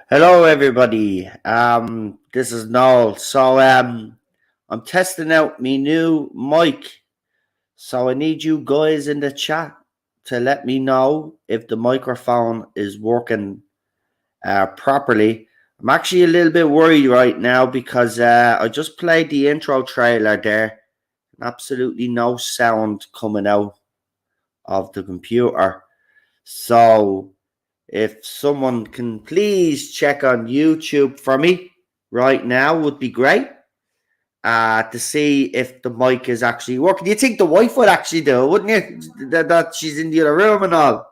Hello, everybody. This is Noel. I'm testing out my new mic. So I need you guys in the chat to let me know if the microphone is working properly. I'm actually a little bit worried right now because I just played the intro trailer there. Absolutely no sound coming out of the computer. So if someone can please check on YouTube for me right now, would be great. To see if the mic is actually working. Do you think the wife would actually do it, wouldn't you? That she's in the other room and all.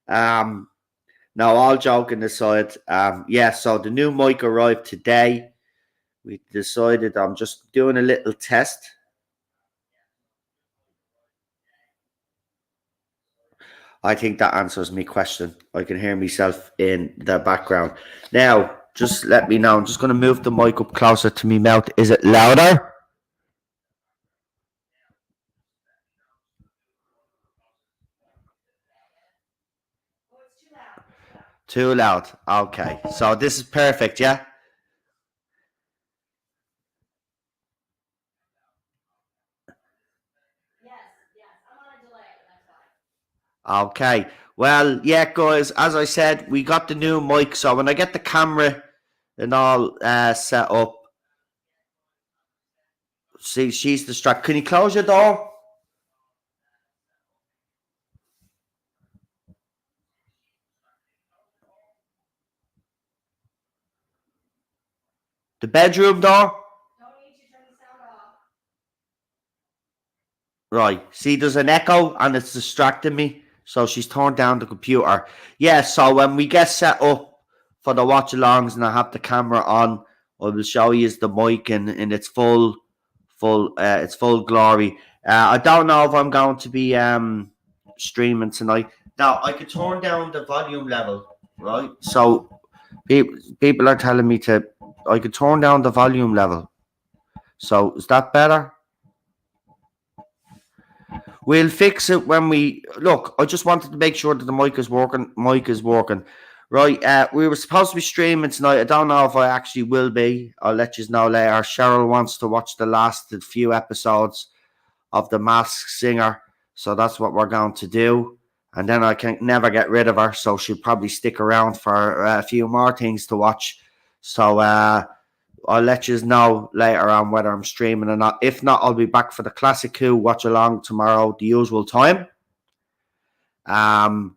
Um, no, all joking aside. Yeah, so the new mic arrived today. We decided I'm just doing a little test. I think that answers my question. I can hear myself in the background. Now, just let me know. I'm just going to move the mic up closer to me mouth. Is it louder? Too loud. Okay. So this is perfect, yeah? Okay. Well, yeah, guys, as I said, we got the new mic. So when I get the camera and all set up, see, she's distracted. Can you close your door? The bedroom door? Right. See, there's an echo and it's distracting me. So she's turned down the computer. Yeah, so when we get set up for the watch alongs and I have the camera on, I will show you the mic in its full glory. I don't know if I'm going to be streaming tonight. Now I could turn down the volume level, right? So people are telling me I could turn down the volume level. So is that better? We'll fix it when we look. I just wanted to make sure that the mic is working. Mic is working. Right. We were supposed to be streaming tonight. I don't know if I actually will be. I'll let you know later. Cheryl wants to watch the last few episodes of The Masked Singer. So that's what we're going to do. And then I can never get rid of her. So she'll probably stick around for a few more things to watch. So I'll let you know later on whether I'm streaming or not. If not, I'll be back for the Classic Who watch along tomorrow, the usual time. And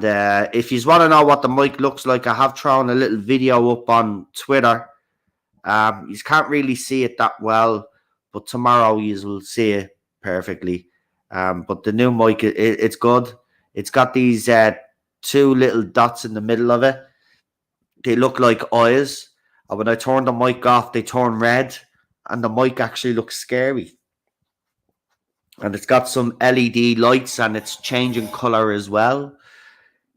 if you want to know what the mic looks like, I have thrown a little video up on Twitter. You can't really see it that well, but tomorrow you will see it perfectly. But the new mic, it's good. It's got these two little dots in the middle of it. They look like eyes. And when I turn the mic off, they turn red. And the mic actually looks scary. And it's got some LED lights and it's changing color as well.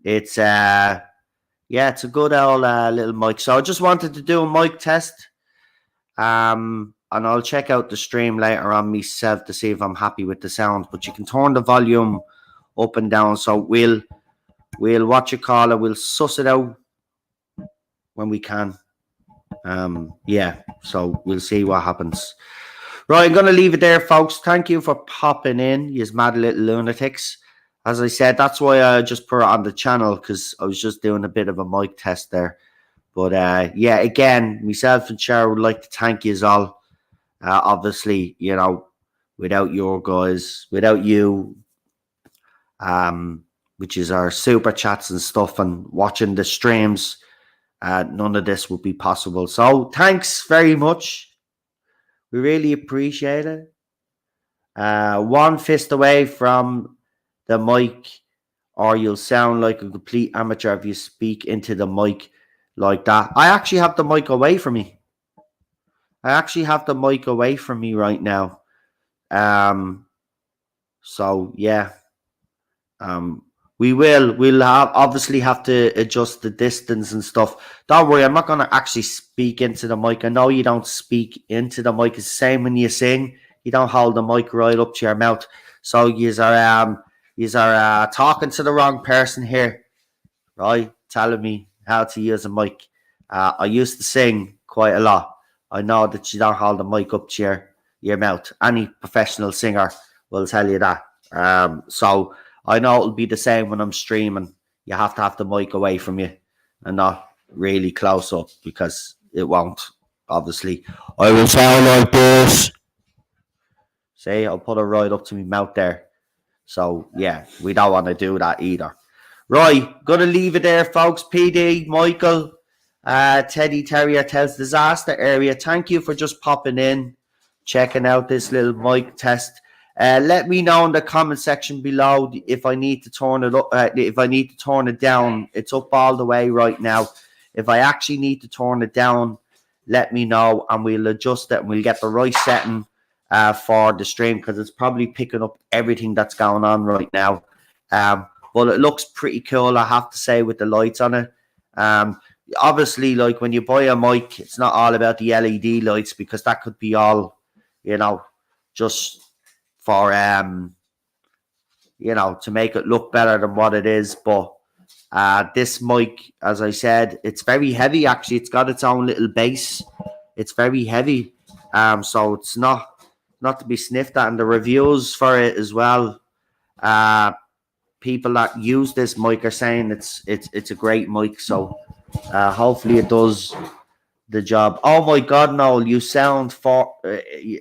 It's it's a good old little mic. So I just wanted to do a mic test. And I'll check out the stream later on myself to see if I'm happy with the sound. But you can turn the volume up and down. So we'll watch a caller. We'll suss it out when we can. So we'll see what happens. Right, I'm going to leave it there, folks. Thank you for popping in, you mad little lunatics. As I said, that's why I just put it on the channel, because I was just doing a bit of a mic test there. But again, myself and Cheryl would like to thank you all. Obviously, without your guys, without you, which is our super chats and stuff and watching the streams, none of this would be possible. So thanks very much. We really appreciate it. One fist away from the mic, or you'll sound like a complete amateur if you speak into the mic like that. I actually have the mic away from me. Right now. So yeah. We'll obviously have to adjust the distance and stuff. Don't worry, I'm not going to actually speak into the mic. I know you don't speak into the mic. It's the same when you sing. You don't hold the mic right up to your mouth. So you are talking to the wrong person here, right? Telling me how to use a mic. I used to sing quite a lot. I know that you don't hold the mic up to your mouth. Any professional singer will tell you that. So I know it'll be the same when I'm streaming. You have to have the mic away from you and not really close up because it won't. Obviously, I will sound like this. See, I'll put it right up to my mouth there. So yeah, we don't want to do that either. Right, gonna leave it there, folks. PD, Michael, Teddy Terrier Tells Disaster Area. Thank you for just popping in, checking out this little mic test. Let me know in the comment section below if I need to turn it up. If I need to turn it down, it's up all the way right now. If I actually need to turn it down, let me know and we'll adjust it and we'll get the right setting for the stream because it's probably picking up everything that's going on right now. But it looks pretty cool, I have to say, with the lights on it. Obviously, like when you buy a mic, it's not all about the LED lights because that could be all, just for to make it look better than what it is. But this mic, as I said, it's very heavy. Actually, it's got its own little base. It's very heavy, so it's not to be sniffed at. And the reviews for it as well, people that use this mic are saying it's a great mic. So hopefully it does the job. Oh my God, Noel, you sound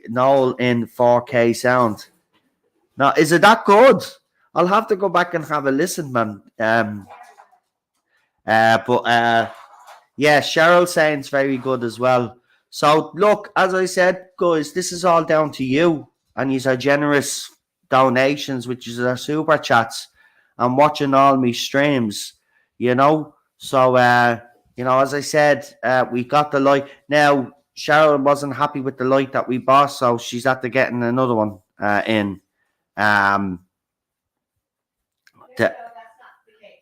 Noel in 4K sound. Now, is it that good? I'll have to go back and have a listen, man. But yeah, Cheryl sounds very good as well. So look, as I said, guys, this is all down to you and these are generous donations, which is our super chats, and watching all my streams. So as I said, we got the light. Now Cheryl wasn't happy with the light that we bought, so she's after getting another one in.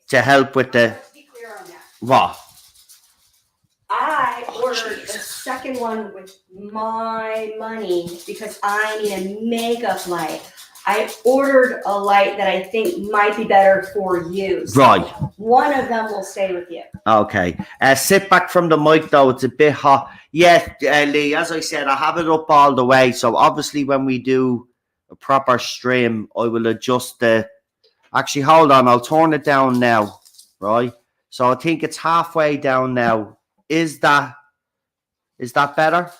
To help with the what? I ordered a second one with my money because I need a makeup light. I ordered a light that I think might be better for you. So right. One of them will stay with you. Okay. Sit back from the mic though. It's a bit hot. Yeah, Lee, as I said, I have it up all the way. So obviously when we do a proper stream, I will adjust the... Actually, hold on. I'll turn it down now. Right? So I think it's halfway down now. Is that better?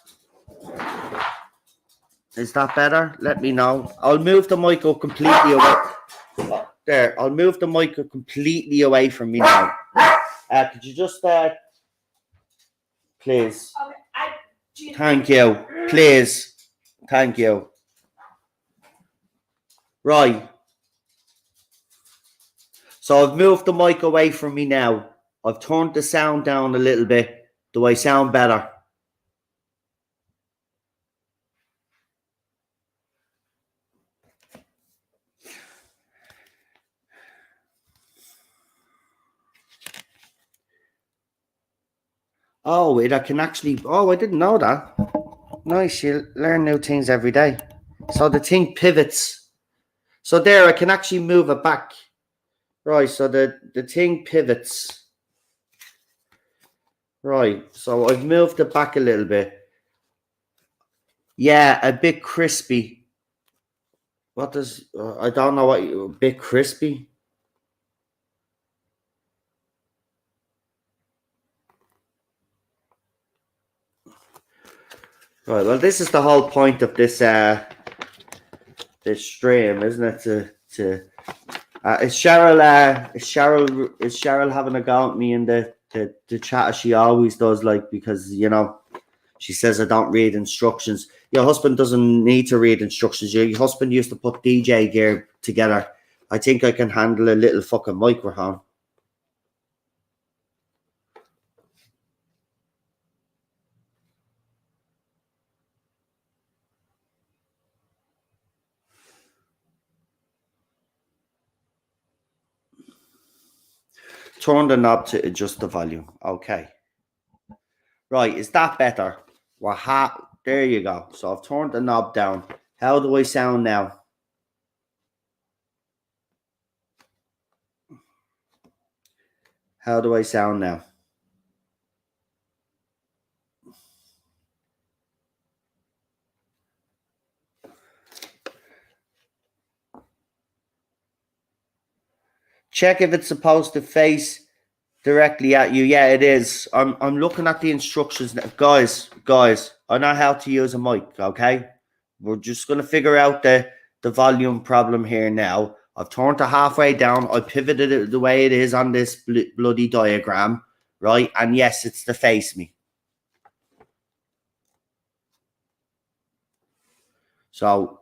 Is that better? Let me know. I'll move the mic up completely away. There. I'll move the mic completely away from me now. Could you just... please. Okay. Thank you. Please. Thank you. Right. So I've moved the mic away from me now. I've turned the sound down a little bit. Do I sound better? Oh, I can actually... Oh, I didn't know that. Nice, you learn new things every day. So the thing pivots. So there, I can actually move it back. Right, so the thing pivots. Right, so I've moved it back a little bit. Yeah, a bit crispy. What does... I don't know what... A bit crispy? Right, well, this is the whole point of this this stream, isn't it? Is Cheryl having a go at me in the chat as she always does, like, because she says I don't read instructions. Your husband doesn't need to read instructions. Your husband used to put DJ gear together. I think I can handle a little fucking microphone. Turn the knob to adjust the volume. Okay. Right, is that better? There you go. So I've turned the knob down. How do I sound now? How do I sound now? Check if it's supposed to face directly at you. Yeah, it is. I'm looking at the instructions now. Guys, I know how to use a mic, okay? We're just gonna figure out the volume problem here now. I've turned it halfway down. I pivoted it the way it is on this bloody diagram, right? And yes, it's to face me. So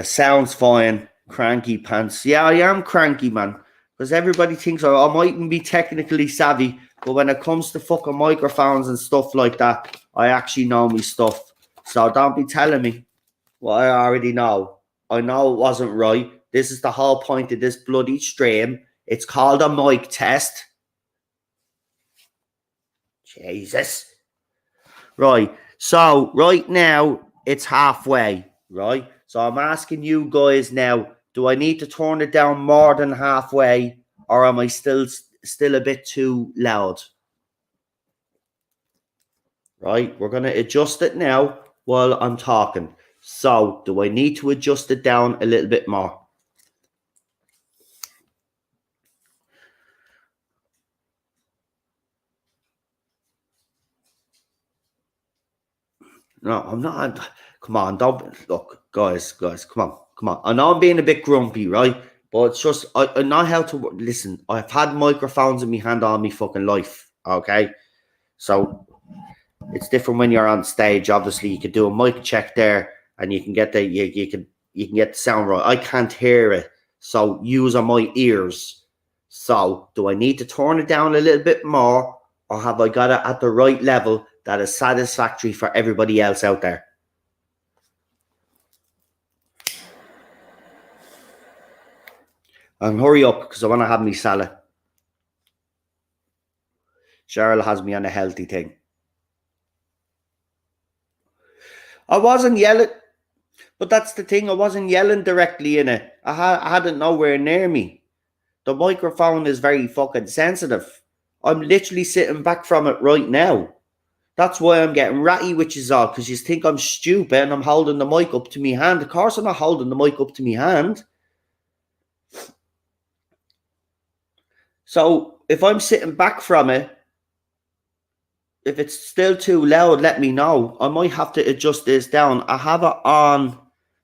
sounds fine. Cranky pants. Yeah, I am cranky, man. Because everybody thinks I mightn't be technically savvy, but when it comes to fucking microphones and stuff like that, I actually know me stuff. So don't be telling me what I already know. I know it wasn't right. This is the whole point of this bloody stream. It's called a mic test. Jesus. Right. So right now it's halfway, right? So I'm asking you guys now, do I need to turn it down more than halfway, or am I still a bit too loud? Right, we're going to adjust it now while I'm talking. So do I need to adjust it down a little bit more? No, I'm not. Come on, don't look, guys, come on. I know I'm being a bit grumpy, right? But it's just I know how to listen. I've had microphones in my hand all my fucking life. Okay, so it's different when you're on stage. Obviously, you could do a mic check there, and you can get the you can get the sound right. I can't hear it, so use on my ears. So, do I need to turn it down a little bit more, or have I got it at the right level that is satisfactory for everybody else out there? And hurry up, because I want to have me salad. Cheryl has me on a healthy thing. I wasn't yelling, but that's the thing. I wasn't yelling directly in it. I had it nowhere near me. The microphone is very fucking sensitive. I'm literally sitting back from it right now. That's why I'm getting ratty, which is all, because you think I'm stupid and I'm holding the mic up to me hand. Of course I'm not holding the mic up to me hand. So if I'm sitting back from it, if it's still too loud, let me know. I might have to adjust this down. I have it on.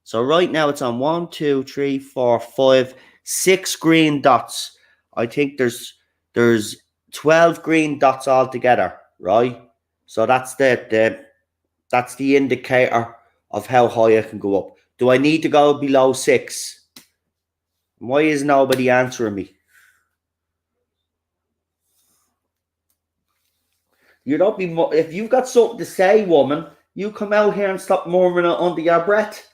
So right now it's on 1, 2, 3, 4, 5, 6 green dots. I think there's 12 green dots altogether, right? So that's that's the indicator of how high I can go up. Do I need to go below 6? Why is nobody answering me? You don't be if you've got something to say, woman, you come out here and stop murmuring it under your breath.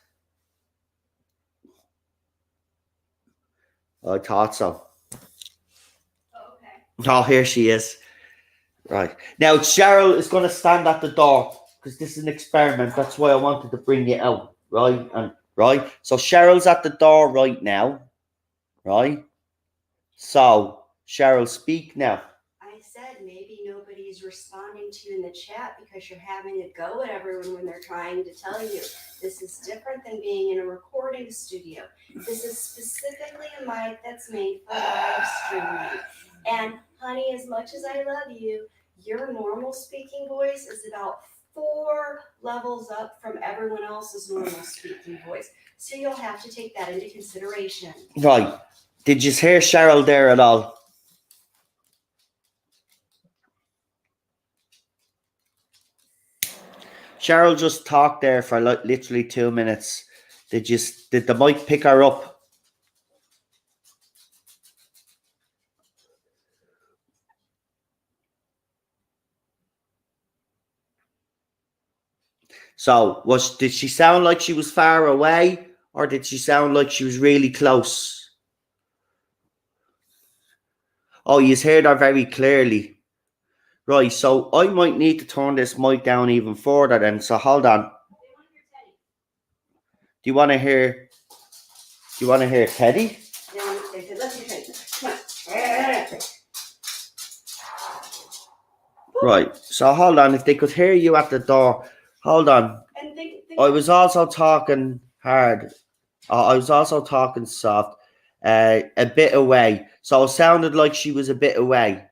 I thought so. Okay. Oh, here she is. Right. Now, Cheryl is going to stand at the door because this is an experiment. That's why I wanted to bring you out. Right. And right. So Cheryl's at the door right now. Right. So, Cheryl, speak now. I said maybe nobody's responding to you in the chat because you're having a go at everyone when they're trying to tell you this is different than being in a recording studio. This is specifically a mic that's made for live streaming. And honey, as much as I love you, your normal speaking voice is about 4 levels up from everyone else's normal speaking voice. So you'll have to take that into consideration. Right. Did you hear Cheryl there at all? Cheryl just talked there for like literally 2 minutes. Did the mic pick her up? So did she sound like she was far away, or did she sound like she was really close? Oh, you heard her very clearly. Right, so I might need to turn this mic down even further then. So hold on. Do you want to hear? Do you want to hear Teddy? Yeah, let's hear Teddy. Come on. Right. So hold on. If they could hear you at the door, hold on. And think I was also talking hard. I was also talking soft, a bit away. So it sounded like she was a bit away.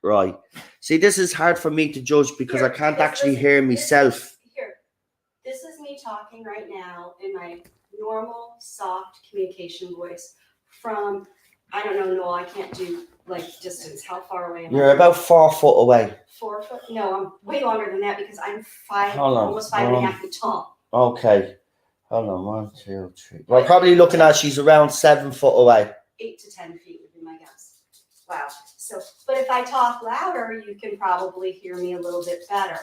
Right. See, this is hard for me to judge because I can't actually hear myself. Here, this is me talking right now in my normal, soft communication voice from, I don't know, Noel, I can't do like distance. How far away am I? You're about 4 foot away. 4 foot? No, I'm way longer than that because I'm Hold on. almost 5.5 feet tall. Okay. Hold on. 1, 2, 3. We're probably looking at she's around 7 foot away. 8 to 10 feet would be my guess. Wow. So, but if I talk louder, you can probably hear me a little bit better.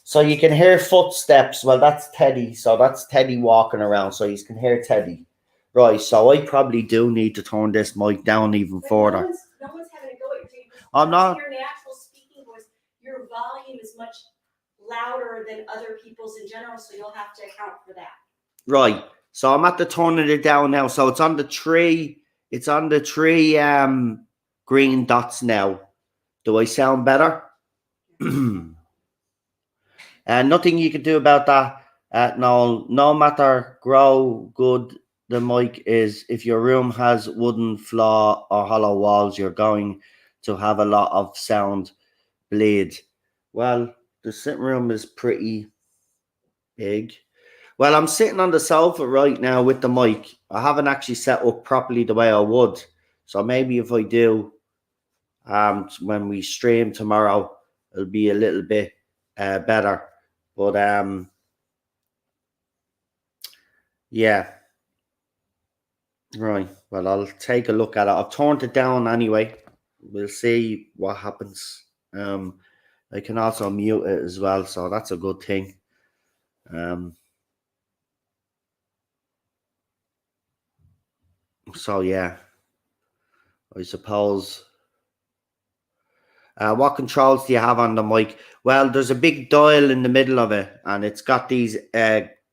So you can hear footsteps. Well, that's Teddy. So that's Teddy walking around. So you can hear Teddy. Right. So I probably do need to turn this mic down even further. No one's having a go at you. I'm not. Your natural speaking voice, your volume is much louder than other people's in general, so you'll have to account for that. Right. So I'm at the turning it down now. So it's on the three. It's on the three green dots now. Do I sound better? Nothing you can do about that. No matter grow good the mic is, if your room has wooden floor or hollow walls, you're going to have a lot of sound bleed. Well, the sitting room is pretty big. Well, I'm sitting on the sofa right now with the mic. I haven't actually set up properly the way I would. So maybe if I do, when we stream tomorrow, it'll be a little bit better. But yeah. Right. Well, I'll take a look at it. I've turned it down anyway. We'll see what happens. I can also mute it as well, so that's a good thing. So yeah, I suppose. What controls do you have on the mic? Well, there's a big dial in the middle of it, and it's got these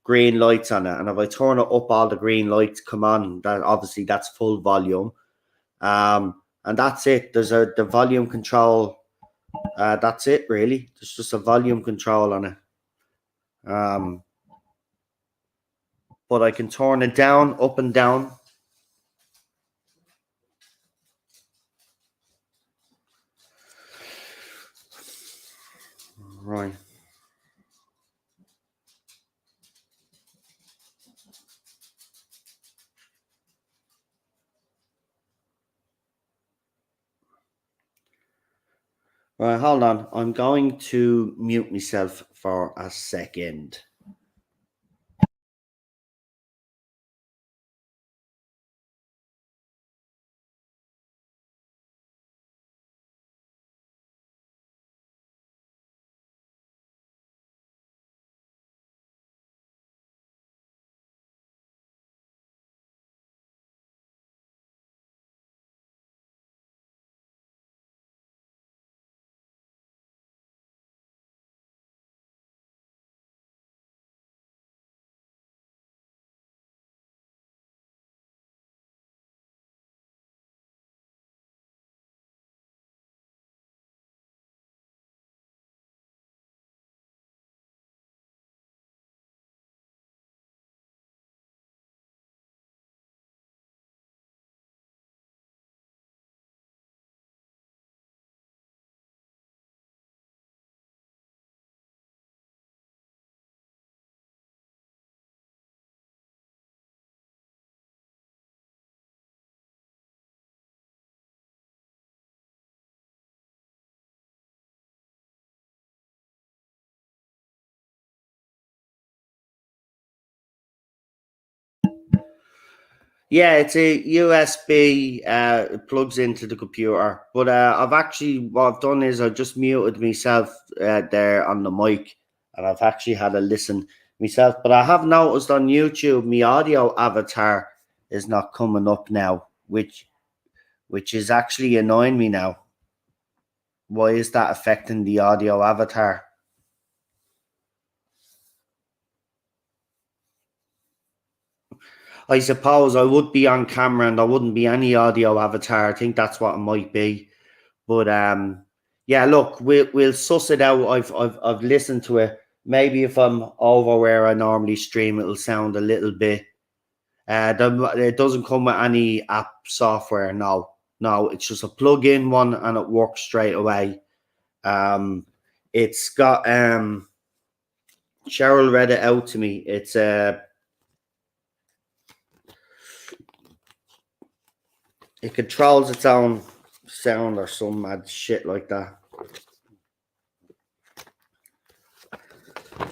green lights on it. And if I turn it up, all the green lights come on. That obviously that's full volume. And that's it. There's the volume control. That's it really. There's just a volume control on it. But I can turn it down, up and down. Right. Right, hold on. I'm going to mute myself for a second. Yeah, it's a USB. It plugs into the computer. But I've actually, what I've done is I've just muted myself there on the mic, and I've actually had a listen myself. But I have noticed on YouTube, my audio avatar is not coming up now, which is actually annoying me now. Why is that affecting the audio avatar? I suppose I would be on camera and there wouldn't be any audio avatar. I think that's what it might be. But yeah, look, we'll suss it out. I've listened to it. Maybe if I'm over where I normally stream, it'll sound a little bit. It doesn't come with any app software. No, it's just a plug-in one and it works straight away. It's got Cheryl read it out to me. It's it controls its own sound or some mad shit like that.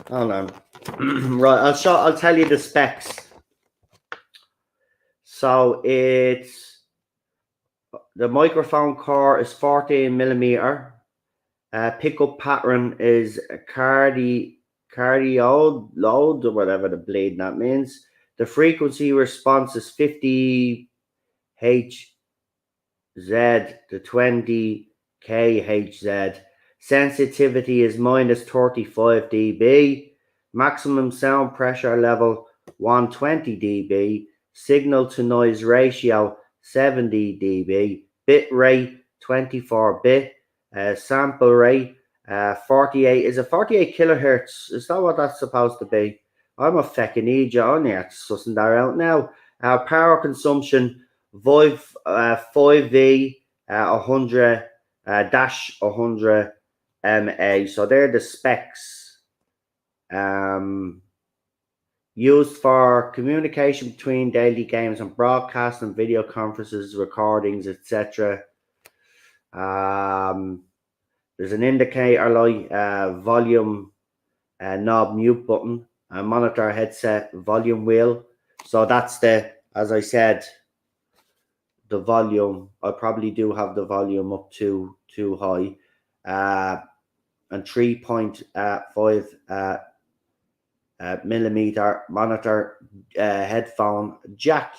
Hold on. Right, I'll tell you the specs. So it's the microphone core is 14 millimeter. Pickup pattern is a cardiode load or whatever the blade that means. The frequency response is 50 Hz to 20 kHz. Sensitivity is minus 35 dB. Maximum sound pressure level 120 dB. Signal to noise ratio 70 dB. Bit rate 24 bit. Sample rate 48. Is it 48 kilohertz? Is that what that's supposed to be? I'm a fucking idiot on here. Sussing that out now. Power consumption 5V 100 dash 100 mA. So they're the specs. Used for communication between daily games and broadcast and video conferences, recordings, etc. There's an indicator light, volume knob mute button, a monitor headset volume wheel. So that's as I said, the volume. I probably do have the volume up too high. And 3.5 millimeter monitor headphone jack,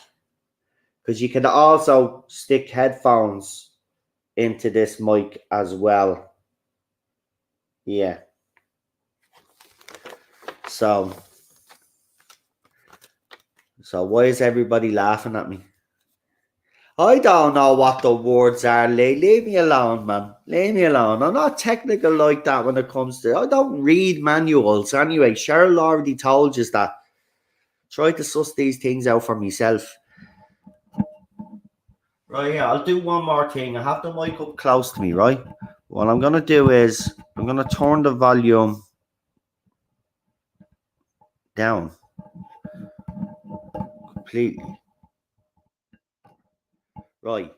because you can also stick headphones into this mic as well. Yeah. So why is everybody laughing at me? I don't know what the words are. Leave me alone, man. Leave me alone. I'm not technical like that when it comes to... I don't read manuals anyway. Cheryl already told you that. Try to suss these things out for myself. Right, yeah, I'll do one more thing. I have the mic up close to me, right? What I'm going to do is I'm going to turn the volume down completely. Right.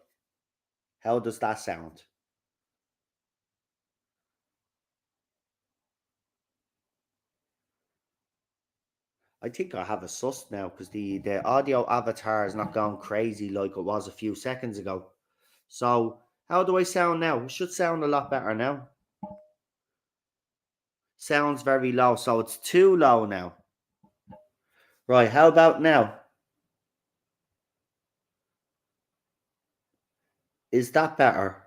How does that sound? I think I have a sus now because the audio avatar is not going crazy like it was a few seconds ago. So how do I sound now? It should sound a lot better now. Sounds very low, so it's too low now. Right, how about now? Is that better?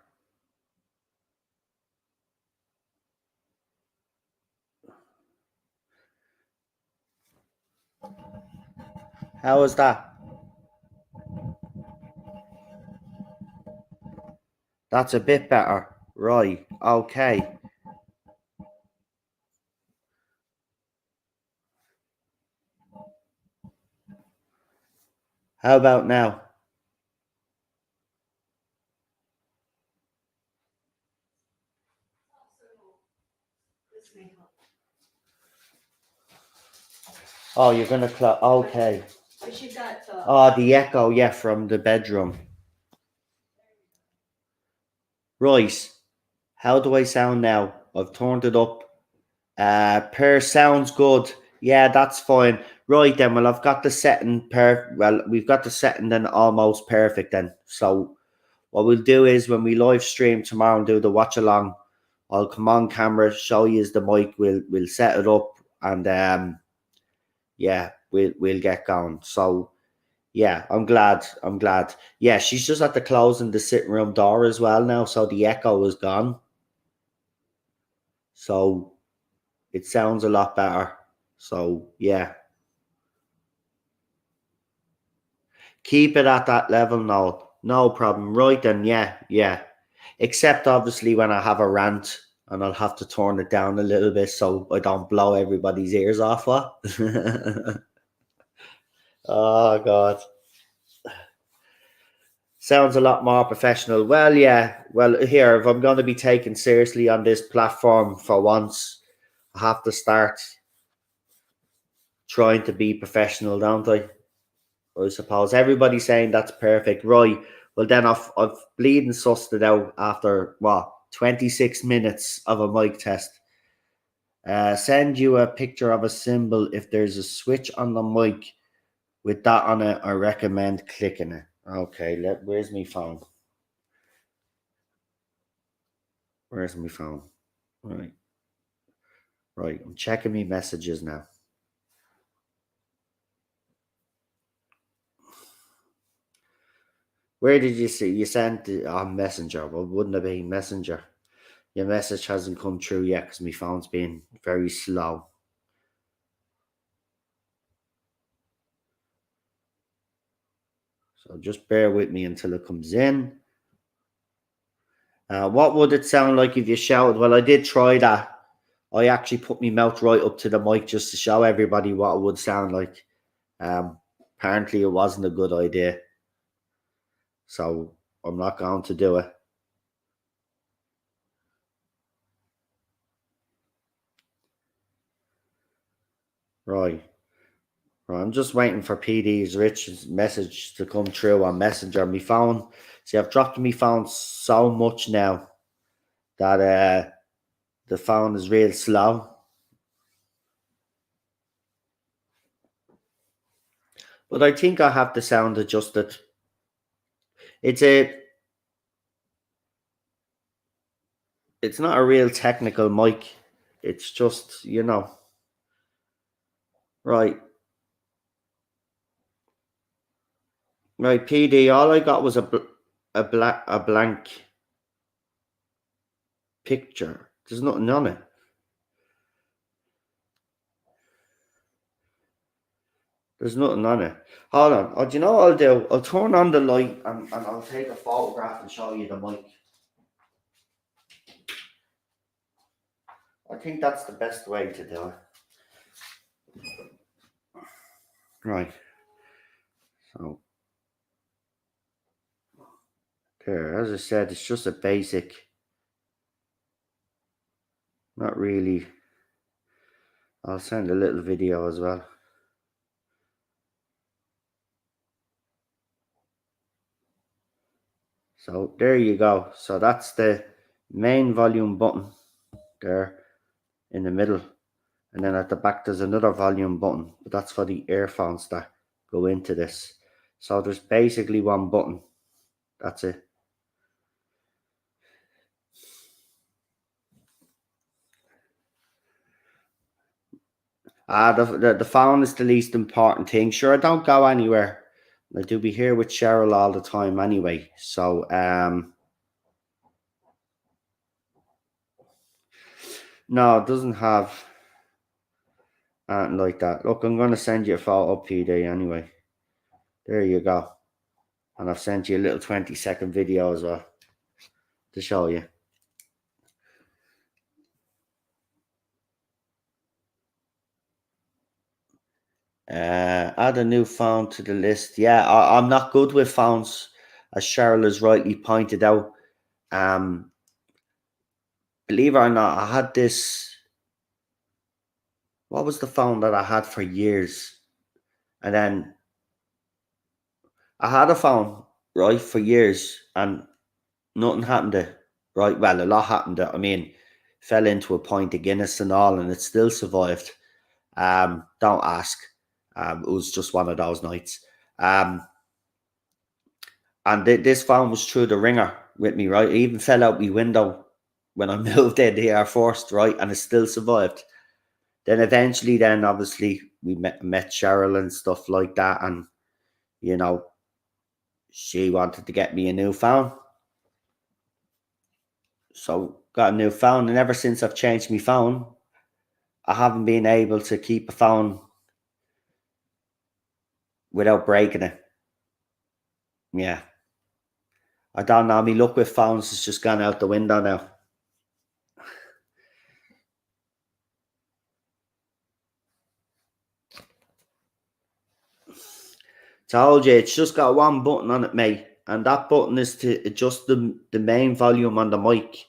How is that? That's a bit better. Right, okay. How about now? Oh, you're going to close. Okay. Oh, the echo, yeah, from the bedroom. Right. How do I sound now? I've turned it up. Per sounds good. Yeah, that's fine. Right then. Well, I've got the setting we've got the setting then almost perfect then. So what we'll do is when we live stream tomorrow and do the watch along, I'll come on camera, show you the mic. We'll set it up and yeah, we'll get going. So yeah, I'm glad. Yeah, she's just at the closing the sitting room door as well now, so the echo is gone. So it sounds a lot better. So yeah. Keep it at that level, no problem. Right then, yeah. Except obviously when I have a rant and I'll have to turn it down a little bit so I don't blow everybody's ears off. What? Oh God. Sounds a lot more professional. Well, yeah. Well, here, if I'm going to be taken seriously on this platform for once, I have to start trying to be professional, don't I? I suppose everybody's saying that's perfect, right? Well, then I've bleeding sussed it out after what 26 minutes of a mic test. Send you a picture of a symbol. If there's a switch on the mic with that on it, I recommend clicking it. Okay, where's my phone? Where's my phone? Right. I'm checking my messages now. Where did you see? You sent it on Messenger. Well, wouldn't it be Messenger? Your message hasn't come through yet because my phone's been very slow. So just bear with me until it comes in. What would it sound like if you shouted? Well, I did try that. I actually put my mouth right up to the mic just to show everybody what it would sound like. Apparently, it wasn't a good idea. So I'm not going to do it. Right. I'm just waiting for PD's Rich's message to come through on Messenger. My phone. See, I've dropped my phone so much now that the phone is real slow. But I think I have the sound adjusted. It's not a real technical mic. It's just, Right. Right, PD, all I got was a blank picture. There's nothing on it. There's nothing on it. Hold on. Oh, do you know what I'll do? I'll turn on the light and I'll take a photograph and show you the mic. I think that's the best way to do it. Right. So, there, as I said, it's just a basic, not really. I'll send a little video as well. So there you go. So that's the main volume button there in the middle. And then at the back, there's another volume button, but that's for the earphones that go into this. So there's basically one button. That's it. The phone is the least important thing. Sure, I don't go anywhere. I do be here with Cheryl all the time anyway. So, no, it doesn't have anything like that. Look, I'm going to send you a photo, PD, anyway. There you go. And I've sent you a little 20-second video as well to show you. Add a new phone to the list. Yeah, I'm not good with phones, as Cheryl has rightly pointed out. Believe it or not, I had this. What was the phone that I had for years? And then I had a phone, right, for years, and nothing happened to it, right? Well, a lot happened to it. I mean, fell into a pint of Guinness and all, and it still survived. Don't ask. It was just one of those nights. And this phone was through the ringer with me, right? It even fell out my window when I moved in here first, right? And it still survived. Then eventually, obviously we met Cheryl and stuff like that, and she wanted to get me a new phone, so got a new phone. And ever since I've changed my phone, I haven't been able to keep a phone without breaking it. Yeah. I don't know. Me luck with phones has just gone out the window now. Told you, it's just got one button on it, mate. And that button is to adjust the main volume on the mic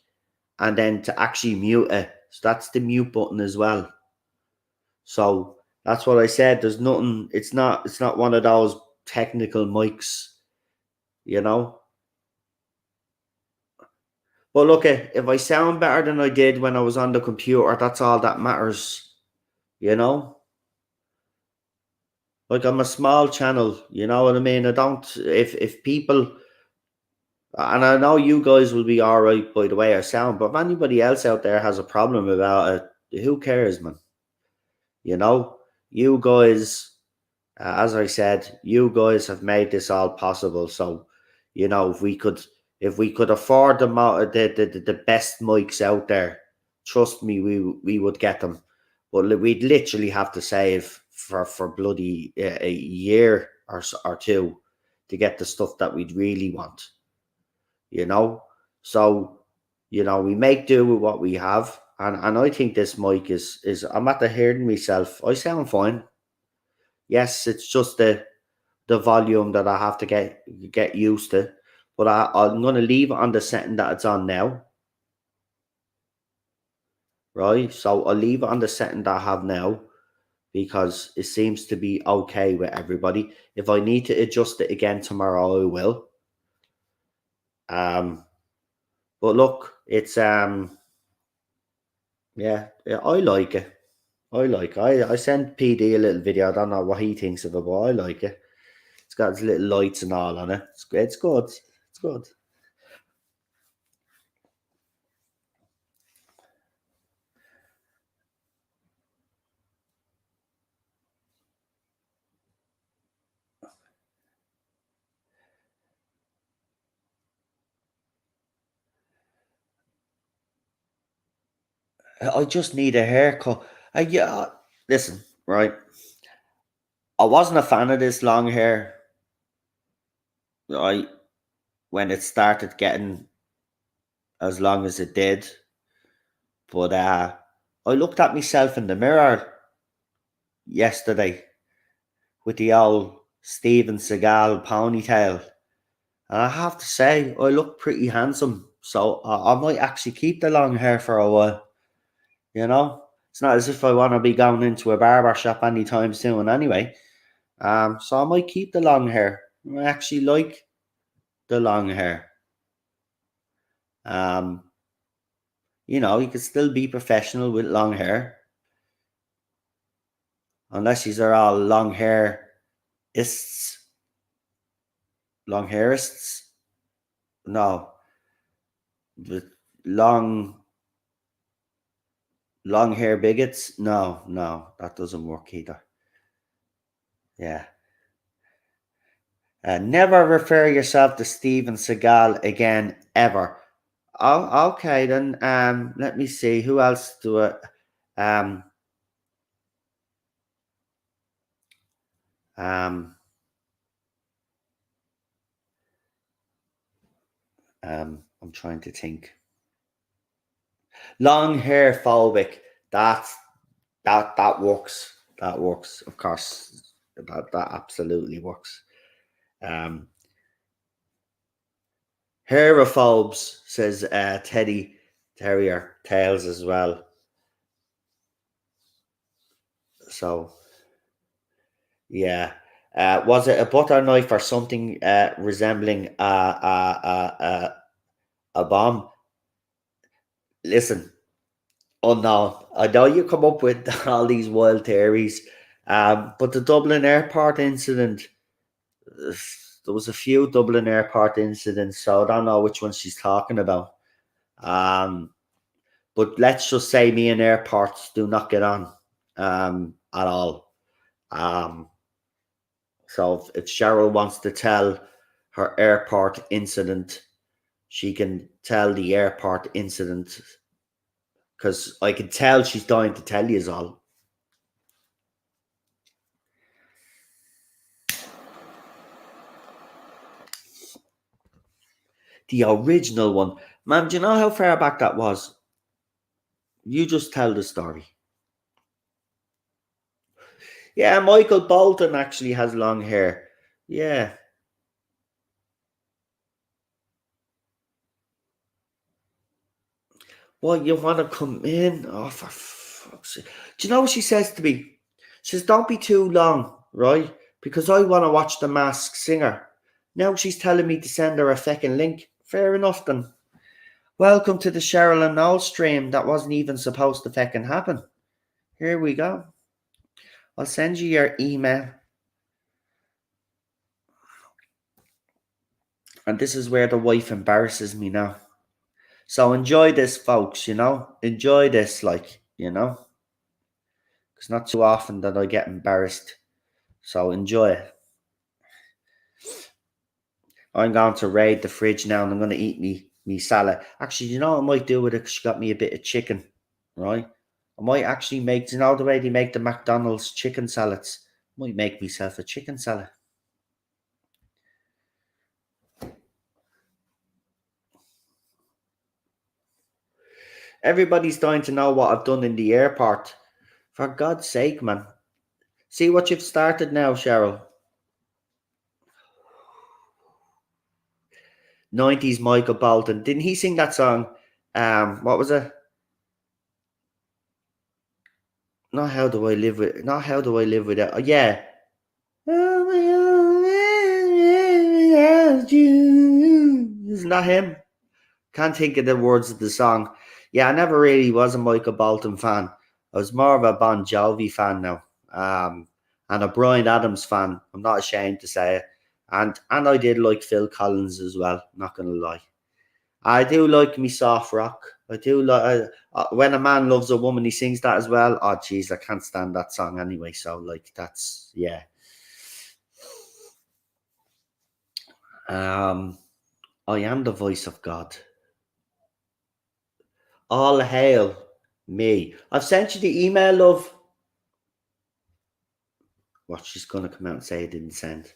and then to actually mute it. So that's the mute button as well. So that's what I said. There's nothing, it's not one of those technical mics, you know. But look, if I sound better than I did when I was on the computer, that's all that matters, you know. Like, I'm a small channel, you know what I mean? I don't, if people, and I know you guys will be all right by the way I sound, but if anybody else out there has a problem about it, who cares, man? You know, you guys, as I said, you guys have made this all possible. So, you know, if we could afford the best mics out there, trust me, we would get them. But we'd literally have to save for bloody a year or two to get the stuff that we'd really want. You know, so you know we make do with what we have, and I think this mic is I'm at the hearing myself. I sound fine. Yes, it's just the volume that I have to get used to. But I'm going to leave it on the setting that it's on now. Right? So I'll leave it on the setting that I have now because it seems to be okay with everybody. If I need to adjust it again tomorrow, I will. But look, it's yeah, I like it. I sent PD a little video. I don't know what he thinks of it, but I like it. It's got its little lights and all on it. It's good. It's good. It's good. I just need a haircut. Yeah, listen, right? I wasn't a fan of this long hair, right? When it started getting as long as it did, but I looked at myself in the mirror yesterday with the old Steven Seagal ponytail, and I have to say I look pretty handsome. So I might actually keep the long hair for a while. You know, it's not as if I want to be going into a barber shop anytime soon, anyway. So I might keep the long hair. I actually like the long hair. Um, you know, you can still be professional with long hair, unless these are all long hairists. Long hairists? No, the long hair bigots? No, that doesn't work either. Yeah. Never refer yourself to Steven Seagal again, ever. Oh, okay then. Let me see. Who else do it? Um, um, I'm trying to think. Long hair phobic. That works. That works. Of course, that absolutely works. Um, Hairophobes, says Teddy Terrier Tails as well. So yeah. Was it a butter knife or something resembling a bomb? Listen, unknown. I know you come up with all these wild theories, but the Dublin Airport incident, there was a few Dublin Airport incidents, so I don't know which one she's talking about. But let's just say me and airports do not get on at all. So if Cheryl wants to tell her airport incident, she can tell the airport incident because I can tell she's dying to tell you all. The original one. Man, do you know how far back that was? You just tell the story. Yeah, Michael Bolton actually has long hair. Yeah. Well, you want to come in? Oh, for fuck's sake. Do you know what she says to me? She says, don't be too long, right? Because I want to watch The Masked Singer. Now she's telling me to send her a feckin' link. Fair enough then. Welcome to the Cheryl and Noel stream. That wasn't even supposed to feckin' happen. Here we go. I'll send you your email. And this is where the wife embarrasses me now. So enjoy this, folks, you know? Enjoy this, like, you know? It's not too often that I get embarrassed. So enjoy it. I'm going to raid the fridge now and I'm going to eat me salad. Actually, you know what I might do with it? She got me a bit of chicken, right? I might actually make, you know the way they make the McDonald's chicken salads? I might make myself a chicken salad. Everybody's dying to know what I've done in the airport. For God's sake, man. See what you've started now, Cheryl. 90s Michael Bolton. Didn't he sing that song? What was it? Not How Do I Live With It. Oh, yeah. Isn't that him? Can't think of the words of the song. Yeah, I never really was a Michael Bolton fan. I was more of a Bon Jovi fan now. And a Bryan Adams fan. I'm not ashamed to say it. And I did like Phil Collins as well, not gonna lie. I do like me soft rock. I do like When a Man Loves a Woman, he sings that as well. Oh jeez, I can't stand that song anyway. So like that's yeah. I am the voice of God. All hail me. I've sent you the email, love. What, she's gonna come out and say I didn't send.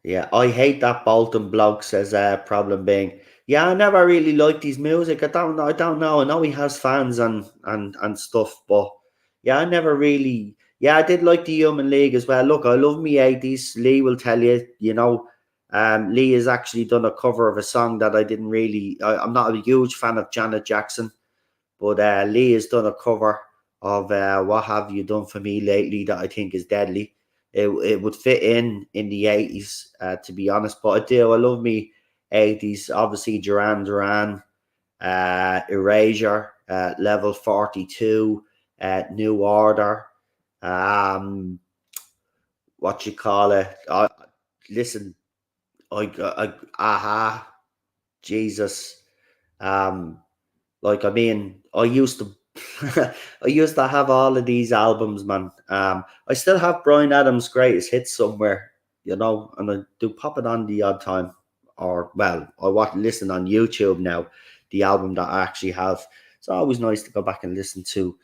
Yeah, I hate that Bolton bloke, says Problem Being. Yeah, I never really liked his music. I don't know. I know he has fans and stuff, but yeah, I never really. Yeah, I did like the Human League as well. Look, I love me 80s. Lee will tell you, you know. Lee has actually done a cover of a song that I didn't really. I'm not a huge fan of Janet Jackson, but Lee has done a cover of What Have You Done For Me Lately that I think is deadly. It would fit in the 80s, to be honest. But I do. I love me 80s. Obviously, Duran Duran, Erasure, Level 42, New Order. What you call it? Listen, Aha, Jesus. Like I mean, I used to I used to have all of these albums, man. I still have Bryan Adams' greatest hits somewhere, you know, and I do pop it on the odd time. Or well, I watch listen on YouTube now, the album that I actually have. It's always nice to go back and listen to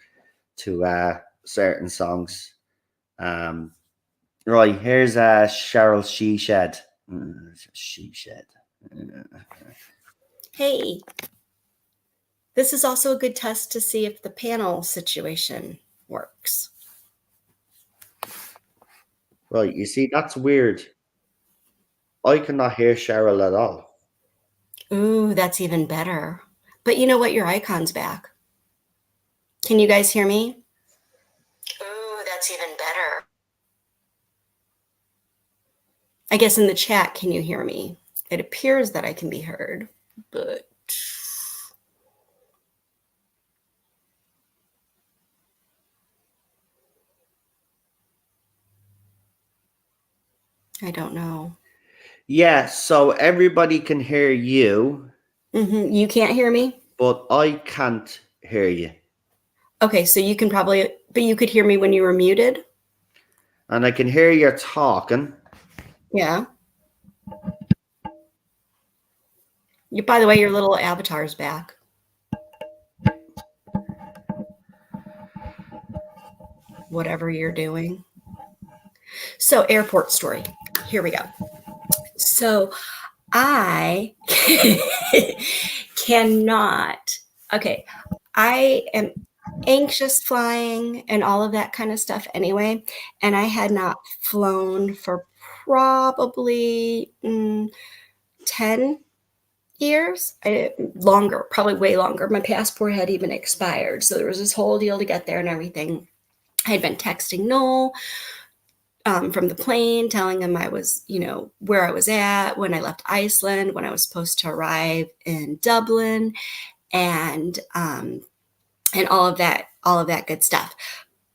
certain songs. Right, here's Cheryl She Shed. She Shed. Hey, this is also a good test to see if the panel situation works. Right, you see, that's weird. I cannot hear Cheryl at all. Ooh, that's even better. But you know what? Your icon's back. Can you guys hear me? Ooh, that's even better. I guess in the chat, can you hear me? It appears that I can be heard, but I don't know. Yeah, so everybody can hear you. You can't hear me? But I can't hear you. Okay, so you can probably, but you could hear me when you were muted? And I can hear you talking. Yeah. By the way, your little avatar's back. Whatever you're doing. So, airport story. here we go. So I cannot, okay, I am anxious flying and all of that kind of stuff anyway. And I had not flown for probably 10 years, longer, probably way longer. My passport had even expired. So there was this whole deal to get there and everything. I had been texting Noel from the plane, telling him I was, where I was at when I left Iceland, when I was supposed to arrive in Dublin, and all of that good stuff.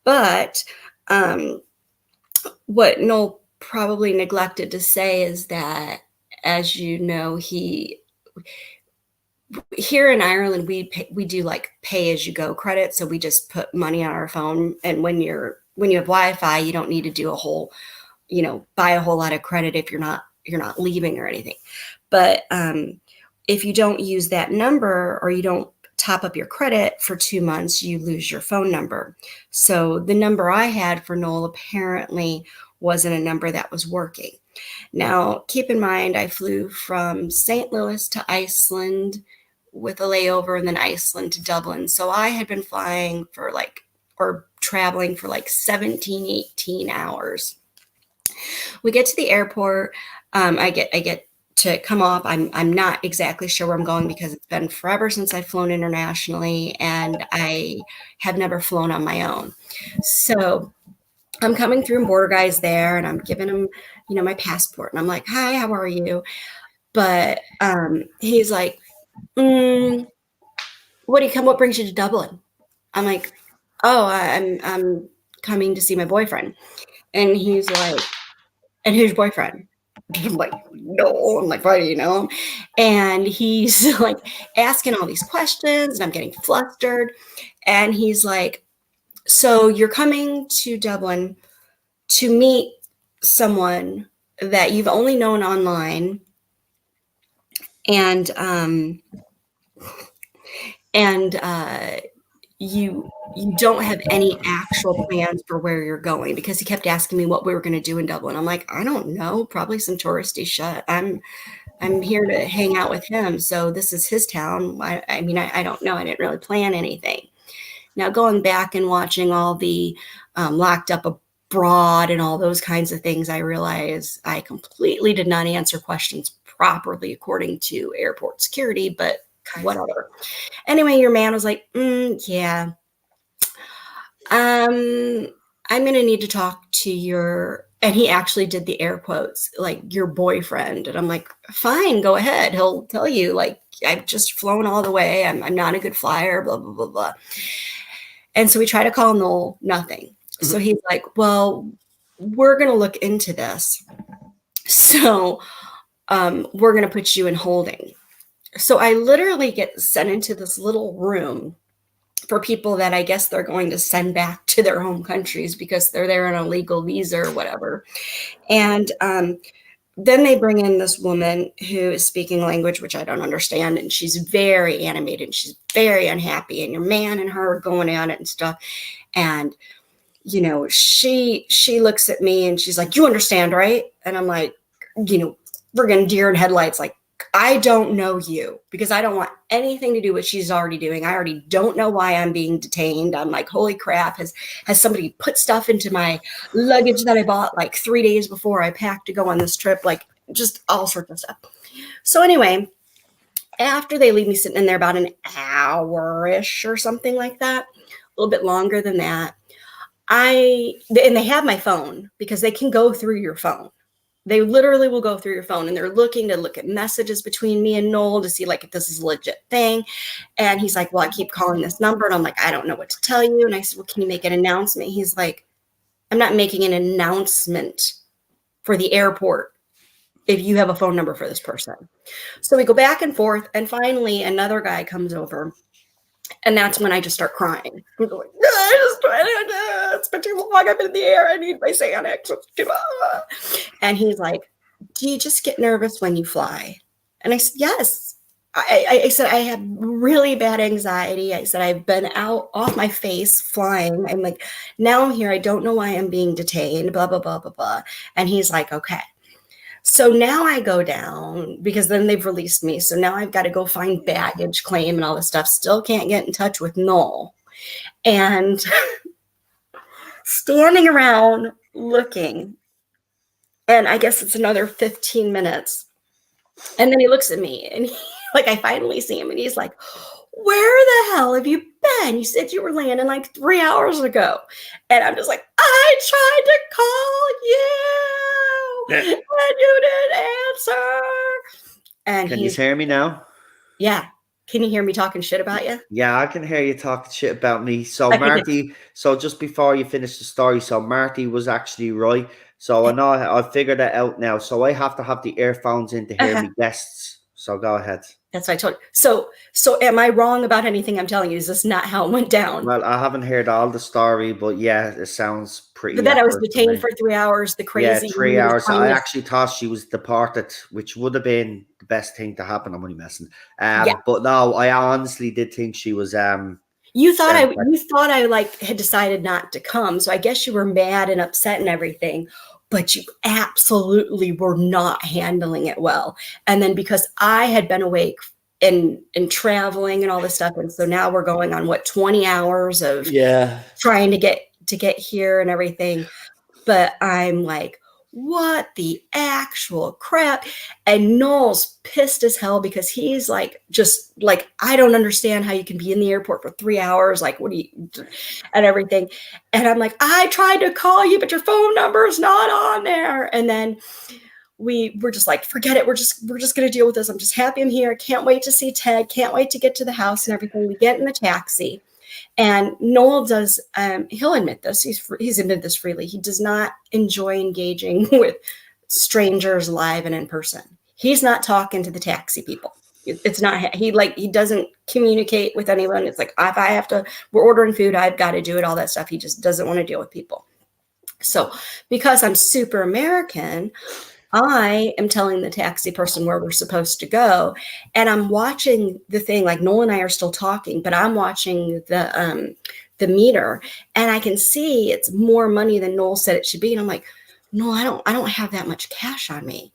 But what Noel probably neglected to say is that, as you know, here in Ireland, we do like pay as you go credit. So we just put money on our phone. And when you have Wi-Fi, you don't need to do a whole, buy a whole lot of credit if you're not leaving or anything. But if you don't use that number, or you don't top up your credit for 2 months, you lose your phone number. So the number I had for Noel apparently wasn't a number that was working. Now, keep in mind, I flew from St. Louis to Iceland with a layover, and then Iceland to Dublin. So I had been flying or traveling for 17, 18 hours. We get to the airport. I get to come off. I'm not exactly sure where I'm going because it's been forever since I've flown internationally, and I have never flown on my own. So I'm coming through, and border guy's there, and I'm giving him, my passport, and I'm like, "Hi, how are you?" But he's like, "What brings you to Dublin?" I'm like, "Oh, I'm coming to see my boyfriend," and he's like, "And who's your boyfriend?" I'm like, "No." I'm like, "Why do you know him?" And he's like asking all these questions, and I'm getting flustered. And he's like, "So you're coming to Dublin to meet someone that you've only known online, and you don't have any actual plans for where you're going," because he kept asking me what we were going to do in Dublin. I'm like, "I don't know, probably some touristy shit. I'm here to hang out with him. So this is his town. I mean, I don't know. I didn't really plan anything." Now, going back and watching all the Locked Up Abroad and all those kinds of things, I realize I completely did not answer questions properly according to airport security, but whatever. Anyway, your man was like, "Yeah, I'm going to need to talk to your," and he actually did the air quotes, like, "your boyfriend." And I'm like, "Fine, go ahead. He'll tell you, like, I've just flown all the way. I'm not a good flyer, blah, blah, blah, blah." And so we try to call Noel, nothing. Mm-hmm. So he's like, "Well, we're going to look into this. So we're going to put you in holding." So I literally get sent into this little room for people that I guess they're going to send back to their home countries because they're there on a legal visa or whatever. And then they bring in this woman who is speaking language which I don't understand, and she's very animated, and she's very unhappy, and your man and her are going at it and stuff. And she looks at me and she's like, "You understand, right?" And I'm like, friggin' deer in headlights, like, "I don't know you," because I don't want anything to do with what she's already doing. I already don't know why I'm being detained. I'm like, holy crap, has somebody put stuff into my luggage that I bought 3 days before I packed to go on this trip? Like, just all sorts of stuff. So anyway, after they leave me sitting in there about an hour-ish or something like that, a little bit longer than that, and they have my phone because they can go through your phone. They literally will go through your phone, and they're looking at messages between me and Noel to see if this is a legit thing. And he's like, "Well, I keep calling this number." And I'm like, "I don't know what to tell you." And I said, "Well, can you make an announcement?" He's like, "I'm not making an announcement for the airport if you have a phone number for this person." So we go back and forth, and finally another guy comes over. And that's when I just start crying. I'm going, "It's been too long. I've been in the air. I need my Xanax." And he's like, "Do you just get nervous when you fly?" And I said, "Yes." I said, "I have really bad anxiety." I said, "I've been out off my face flying. I'm now I'm here. I don't know why I'm being detained, blah, blah, blah, blah, blah." And he's like, "Okay." So now I go down because then they've released me. So now I've got to go find baggage claim and all this stuff. Still can't get in touch with Noel. And standing around looking, and I guess it's another 15 minutes. And then he looks at me and I finally see him and he's like, where the hell have you been? You said you were landing like 3 hours ago. And I'm just like, I tried to call you and you didn't answer. And Can you hear me now? Yeah. Can you hear me talking shit about you? Yeah, I can hear you talking shit about me. So Marty, so just before you finish the story, so Marty was actually right. So I know I figured that out now. So I have to have the earphones in to hear me guests. So go ahead. That's what I told you. So am I wrong about anything I'm telling you? Is this not how it went down? Well, I haven't heard all the story, but yeah, it sounds pretty. But then I was detained for 3 hours. The crazy. Yeah, 3 hours. I actually thought she was deported, which would have been the best thing to happen. I'm only messing. But no, I honestly did think she was. You thought I like had decided not to come, so I guess you were mad and upset and everything. But you absolutely were not handling it well. And then because I had been awake and traveling and all this stuff, and so now we're going on 20 hours of trying to get here and everything. But I'm like, what the actual crap? And Noel's pissed as hell because he's like, just like, I don't understand how you can be in the airport for 3 hours. Like, what do you, and everything. And I'm like, I tried to call you, but your phone number is not on there. And then we're just like, forget it. We're just going to deal with this. I'm just happy I'm here. Can't wait to see Ted. Can't wait to get to the house and everything. We get in the taxi. And Noel does, he'll admit this, he's admitted this freely. He does not enjoy engaging with strangers live and in person. He's not talking to the taxi people. It's not, he doesn't communicate with anyone. It's like, if I have to, we're ordering food, I've got to do it, all that stuff. He just doesn't want to deal with people. So because I'm super American, I am telling the taxi person where we're supposed to go, and I'm watching the thing. Like Noel and I are still talking, but I'm watching the meter, and I can see it's more money than Noel said it should be. And I'm like, no, I don't have that much cash on me.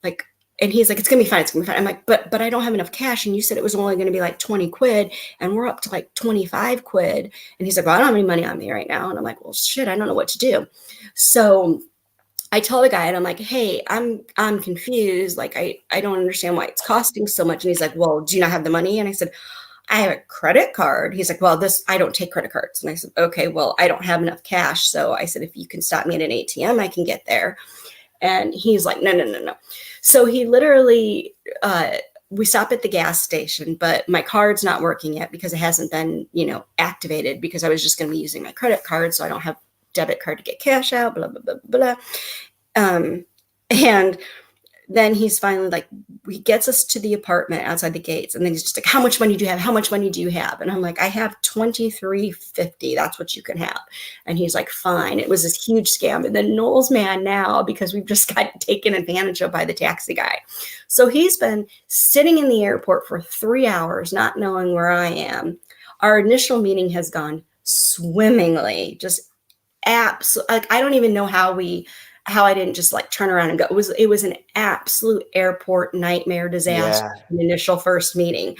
Like, and he's like, it's gonna be fine. It's gonna be fine. I'm like, but I don't have enough cash, and you said it was only gonna be like 20 quid, and we're up to like 25 quid. And he's like, well, I don't have any money on me right now. And I'm like, well, shit, I don't know what to do. So I tell the guy and I'm like, hey, I'm confused. Like, I don't understand why it's costing so much. And he's like, well, do you not have the money? And I said, I have a credit card. He's like, well, I don't take credit cards. And I said, okay, well, I don't have enough cash. So I said, if you can stop me at an ATM, I can get there. And he's like, no. So he literally, we stop at the gas station, but my card's not working yet because it hasn't been, activated, because I was just going to be using my credit card. So I don't have debit card to get cash out, blah, blah, blah, blah. And then he's finally like, he gets us to the apartment outside the gates. And then he's just like, how much money do you have? How much money do you have? And I'm like, I have $23.50. That's what you can have. And he's like, fine. It was this huge scam. And then Noel's mad now because we've just got taken advantage of by the taxi guy. So he's been sitting in the airport for 3 hours, not knowing where I am. Our initial meeting has gone swimmingly, just absolutely. Like, I don't even know how I didn't just like turn around and go. It was an absolute airport nightmare disaster. The initial first meeting.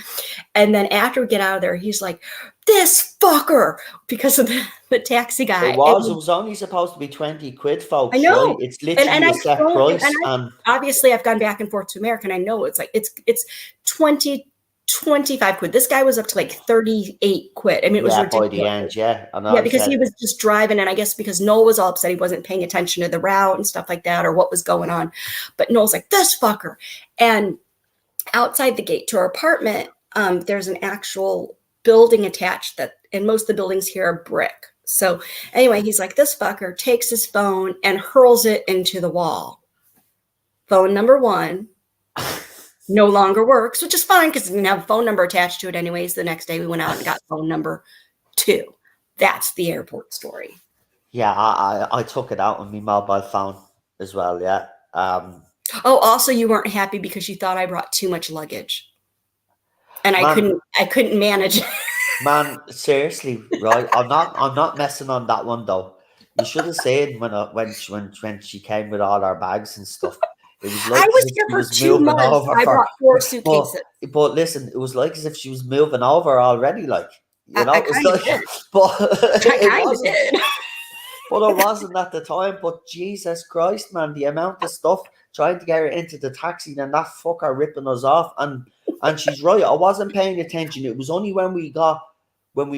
And then after we get out of there, he's like, this fucker, because of the taxi guy. It was only supposed to be 20 quid, folks. I know. Right? It's literally a set price. Obviously I've gone back and forth to America, and I know it's like, it's 25 quid. This guy was up to like 38 quid. I mean, it was ridiculous. By the end, I know. Yeah, because he was just driving, and I guess because Noel was all upset, he wasn't paying attention to the route and stuff like that, or what was going on. But Noel's like, this fucker. And outside the gate to our apartment, there's an actual building attached and most of the buildings here are brick. So anyway, he's like, this fucker takes his phone and hurls it into the wall. Phone number 1 no longer works, which is fine because it didn't have a phone number attached to it anyways. The next day we went out and got phone number 2. That's the airport story. Yeah, I took it out on my mobile phone as well, yeah. Also you weren't happy because you thought I brought too much luggage. And I couldn't manage it. Man, seriously, right? I'm not messing on that one though. You should have said when she came with all our bags and stuff. It was I like was as if here she for was 2 months. over I for. brought 4 But, suitcases. but listen, it was like as if she was moving over already. Like I it was kind of like, did. but I it kind of wasn't. did. But it wasn't at the time. But Jesus Christ, man, the amount of stuff trying to get her into the taxi and that fucker ripping us off. And she's right. I wasn't paying attention. It was only when we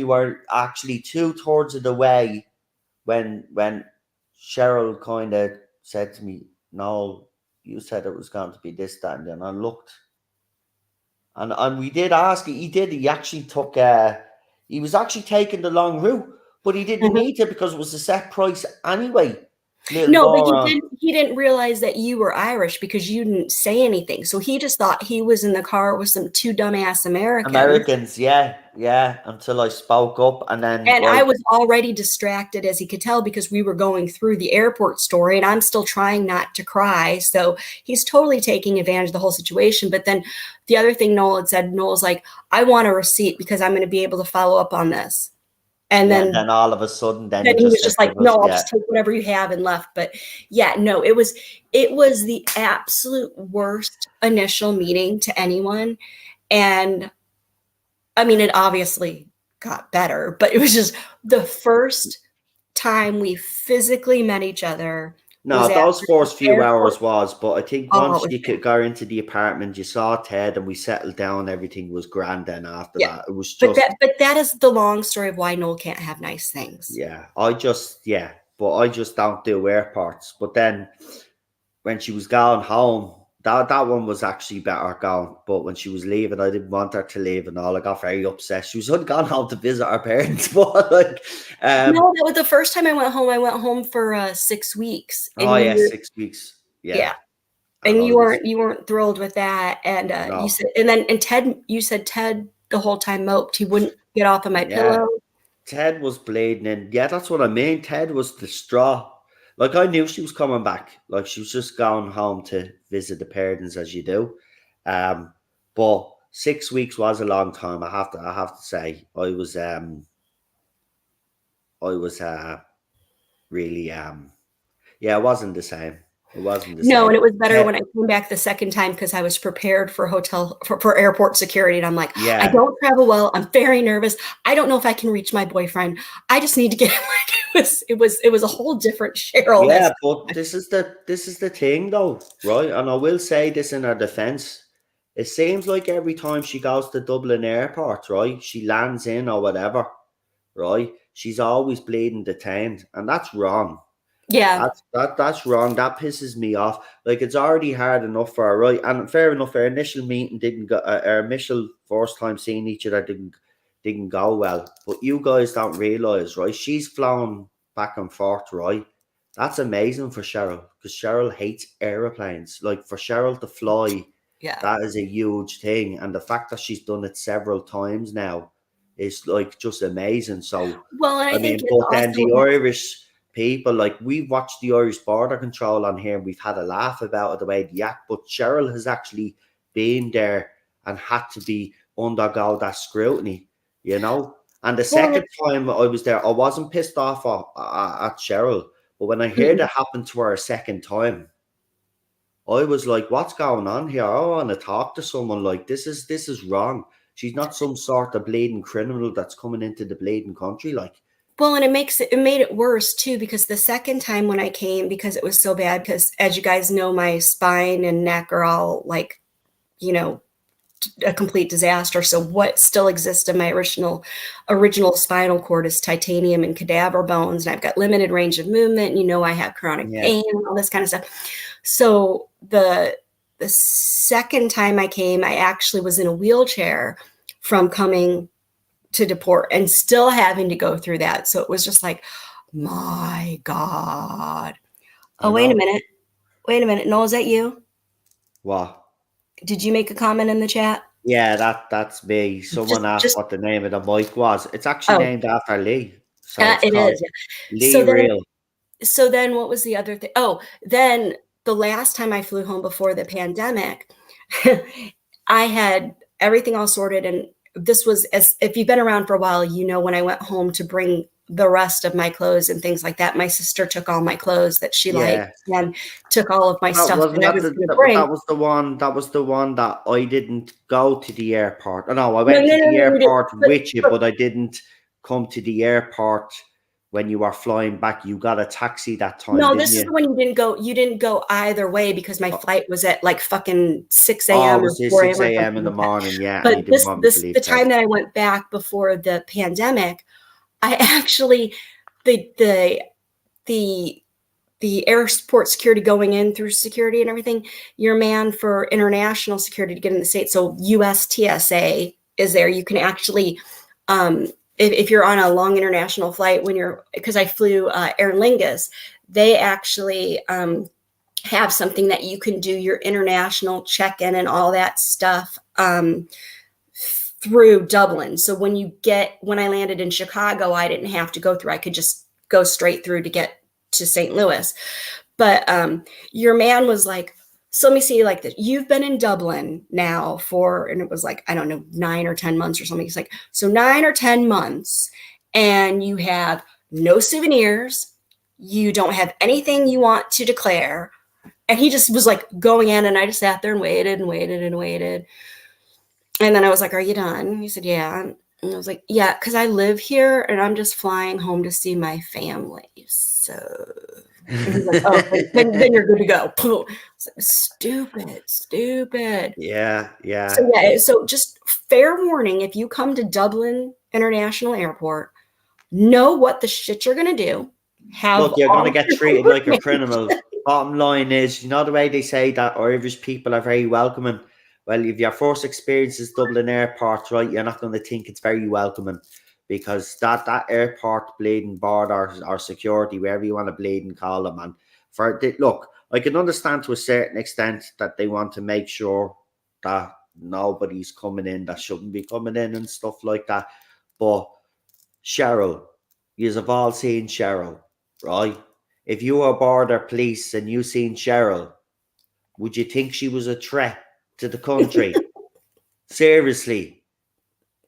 were actually 2/3 of the way when Cheryl kind of said to me, "No, you said it was going to be this, that," and then I looked, and we did ask. He did. He actually took. He was actually taking the long route, but he didn't Mhm. need to because it was a set price anyway. Little No, but moron. he didn't realize that you were Irish because you didn't say anything. So he just thought he was in the car with some 2 dumbass Americans. Americans, yeah, yeah. Until I spoke up, and then And I like, was already distracted, as he could tell, because we were going through the airport story and I'm still trying not to cry. So he's totally taking advantage of the whole situation. But then the other thing Noel had said, Noel's like, I want a receipt because I'm going to be able to follow up on this. And yeah. then And then all of a sudden, then he then he was just said just like, to us, no, I'll yeah, just take whatever you have and left. But yeah, no, it was the absolute worst initial meeting to anyone. And I mean, it obviously got better, but it was just the first time we physically met each other was no, at those the first few airport. hours was, but I think Oh, it once was you could go into the apartment, you saw Ted, and we settled down. Everything was grand. Then after yeah. that, it was But just, that is the long story of why Noel can't have nice things. yeah. But I just don't do airports. But then when she was going home, that one was actually better going. But when she was leaving, I didn't want her to leave and all. I got very upset. She was only gone home to visit her parents, but like, No, that was the first time I went home. I went home for 6 weeks, oh and yeah, you 6 weeks, yeah, yeah. And and I you was weren't thrilled with that. And you no, said, and Ted, you said Ted the whole time moped. He wouldn't get off of my yeah. pillow. Ted was bleeding, and yeah, that's what I mean. Ted was distraught. Like I knew she was coming back. Like she was just going home to visit the parents, as you do. But 6 weeks was a long time. I have to say, I was really yeah, it wasn't the same. It wasn't the No, same. and it was better Ted, when I came back the second time because I was prepared for for airport security. And I'm like, I yeah, don't travel well. I'm very nervous. I don't know if I can reach my boyfriend. I just need to get it was a whole different Cheryl. yeah. But this is the thing, though, right? And I will say this in her defense. It seems like every time she goes to Dublin Airport, right, she lands in or whatever, right, she's always bleeding detained, and that's wrong. Yeah. That's wrong. That pisses me off. Like it's already hard enough for her, right? And fair enough, our initial meeting didn't go. Our initial first time seeing each other didn't go well. But you guys don't realize, right? She's flown back and forth, right? That's amazing for Cheryl because Cheryl hates aeroplanes. Like for Cheryl to fly, Yeah. that is a huge thing, and the fact that she's done it several times now is like just amazing. So Well, and I I think mean, it's but then the also Irish people, like we've watched the Irish border control on here and we've had a laugh about it the way they act, but Cheryl has actually been there and had to be undergo that scrutiny, you know. And the well, second time I was there, I wasn't pissed off at Cheryl, but when I heard it happen to her a second time, I was like, "What's going on here? I want to talk to someone. Like this is wrong. She's not some sort of bleeding criminal that's coming into the bleeding country, like." well, and it made it worse too because the second time when I came, because it was so bad, because as you guys know, my spine and neck are all like, you know, a complete disaster. So what still exists in my original spinal cord is titanium and cadaver bones, and I've got limited range of movement. And, I have chronic Yeah. pain and all this kind of stuff. So the second time I came, I actually was in a wheelchair from coming to deport and still having to go through that. So it was just like, my God. I Oh, wait a know. minute. Wait a minute. Noel, is that you? What? Did you make a comment in the chat? Yeah, that's me. Someone asked Just what the name of the mic was. It's actually oh, named after Lee. So it's it called is. Yeah. Lee So then, Real. so then what was the other thing? Oh, then the last time I flew home before the pandemic, I had everything all sorted. And this was, as if you've been around for a while, when I went home to bring the rest of my clothes and things like that. My sister took all my clothes that she liked Yeah. and took all of my That stuff wasn't that I that was the going to that, bring. that was the one. That was the one that I didn't go to the airport. Oh, no, I No, went no, to no, the no, you didn't. airport with you, but I didn't come to the airport when you were flying back. You got a taxi that time, No, didn't this is you? the one you didn't go. You didn't go either way because my flight was at like fucking 6 Oh, a.m. it or was it 4 6 a.m. or a.m. something in the like that. morning, yeah, and you But didn't want me to the leave time bed. that I went back before the pandemic, I actually the the airport security going in through security and everything, your man for international security to get in the state. So US TSA is there. You can actually, if you're on a long international flight, because I flew Aer Lingus, they actually have something that you can do your international check-in and all that stuff through Dublin. So when I landed in Chicago, I didn't have to go through. I could just go straight through to get to St. Louis. But your man was like, so let me see, like, you've been in Dublin now and it was like, I don't know, 9 or 10 months or something. He's like, so 9 or 10 months, and you have no souvenirs, you don't have anything you want to declare. And he just was like going in, and I just sat there and waited and waited and waited. And then I was like, are you done? He said, yeah. And I was like, yeah, because I live here and I'm just flying home to see my family. So and he's like, oh, then you're good to go. Like, stupid. Yeah, yeah. So yeah, so just fair warning, if you come to Dublin International Airport, know what the shit you're gonna do. Have Look, you're all gonna get your treated like a information. criminal. Bottom line is, you know the way they say that Irish people are very welcoming. Well, if your first experience is Dublin Airport, right, you're not going to think it's very welcoming because that airport bleeding border or security, wherever you want to bleed and call them, and look, I can understand to a certain extent that they want to make sure that nobody's coming in that shouldn't be coming in and stuff like that. But Cheryl, you've all seen Cheryl, right? If you were border police and you seen Cheryl, would you think she was a threat to the country? Seriously,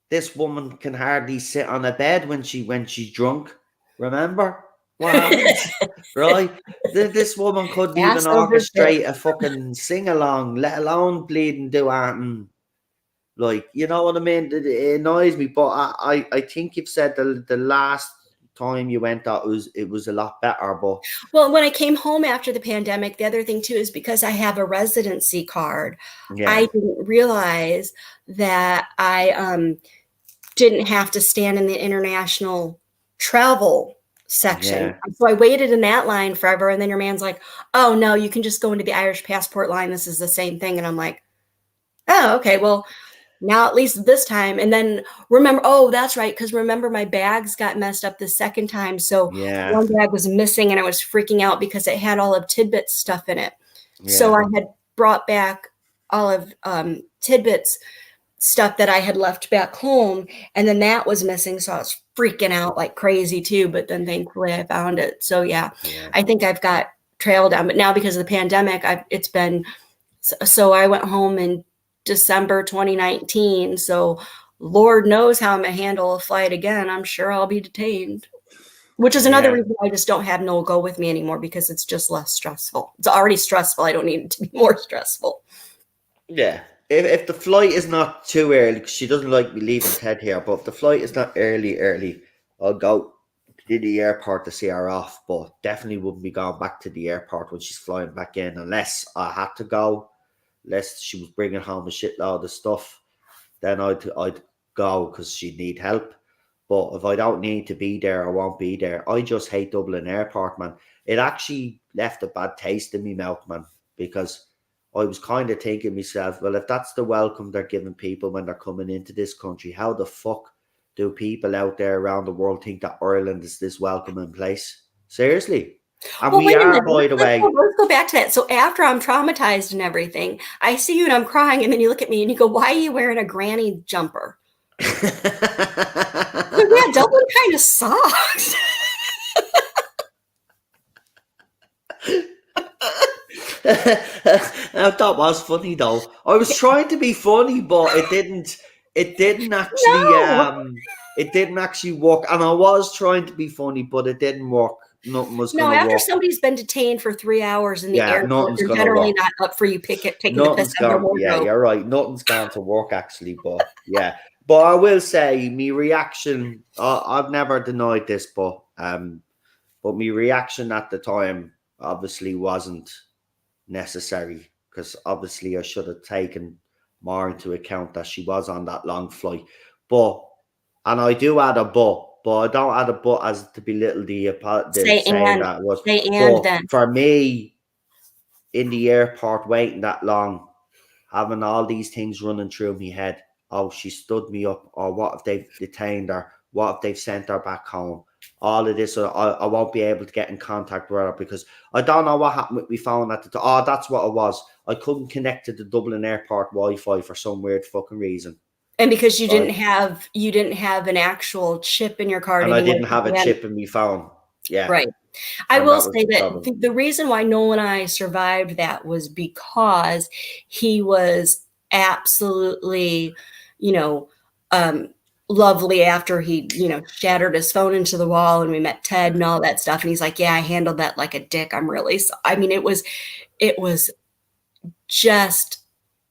this woman can hardly sit on a bed when she's drunk. Remember what happens, right? This woman couldn't even Ass over orchestrate tit. a fucking sing along, let alone bleed and do anything. Like, you know what I mean? It annoys me, but I think you've said the last time you went out it was a lot better, but Well, when I came home after the pandemic, the other thing too is because I have a residency card, I yeah, didn't realize that I didn't have to stand in the international travel section. yeah, So I waited in that line forever. And then your man's like, oh, no, you can just go into the Irish passport line. This is the same thing. And I'm like, oh, okay, well, now at least this time. And then remember, oh, that's right, because remember my bags got messed up the second time. So yeah, one bag was missing and I was freaking out because it had all of Tidbit's stuff in it. So yeah, I had brought back all of Tidbit's stuff that I had left back home, and then that was missing. So I was freaking out like crazy too. But then thankfully I found it. So yeah, yeah. I think I've got trail down. But now because of the pandemic, it's been so I went home in December 2019. So Lord knows how I'm gonna handle a flight again. I'm sure I'll be detained. Which is another Yeah, reason I just don't have Noel go with me anymore, because it's just less stressful. It's already stressful. I don't need it to be more stressful. yeah. If the flight is not too early, 'cause she doesn't like me leaving Ted here, but if the flight is not early, I'll go to the airport to see her off. But definitely wouldn't be going back to the airport when she's flying back in, unless I had to go, unless she was bringing home a shitload of stuff. Then I'd go because she'd need help. But if I don't need to be there, I won't be there. I just hate Dublin Airport, man. It actually left a bad taste in my mouth, man, because I was kind of thinking myself, well, if that's the welcome they're giving people when they're coming into this country, how the fuck do people out there around the world think that Ireland is this welcoming place? Seriously. And Well, we wait a are, minute. by the way. Let's go back to that. So after I'm traumatized and everything, I see you and I'm crying, and then you look at me and you go, "Why are you wearing a granny jumper?" So yeah, Dublin kind of sucks. That was funny though. I was trying to be funny, but it didn't. it didn't actually No. it didn't actually work, and I was trying to be funny, but it didn't work. Nothing was No, gonna after work. somebody's been detained for 3 hours in the Yeah, airport, nothing's they're gonna generally work. not up for you taking the piss Nothing's out of their gone. Yeah, wardrobe. you're right. Nothing's going to work actually, but yeah. But I will say, me reaction. I've never denied this, but my reaction at the time obviously wasn't necessary, because obviously I should have taken more into account that she was on that long flight. But and I do add a but I don't add a but as to belittle the Say saying and. that it was. Say and But then. for me, in the airport waiting that long, having all these things running through my head. Oh, she stood me up. Or what if they've detained her? What if they've sent her back home? All of this, I won't be able to get in contact with her because I don't know what happened with my phone at the time. Oh, that's what it was. I couldn't connect to the Dublin Airport Wi-Fi for some weird fucking reason. And because you Right. didn't have an actual chip in your card And I anymore. didn't have a chip in my phone. Yeah. Right. I And will that was say the that problem. the reason why Noel and I survived that was because he was absolutely, you know, lovely after he, shattered his phone into the wall and we met Ted and all that stuff. And he's like, yeah, I handled that like a dick. I'm really, I mean, it was just,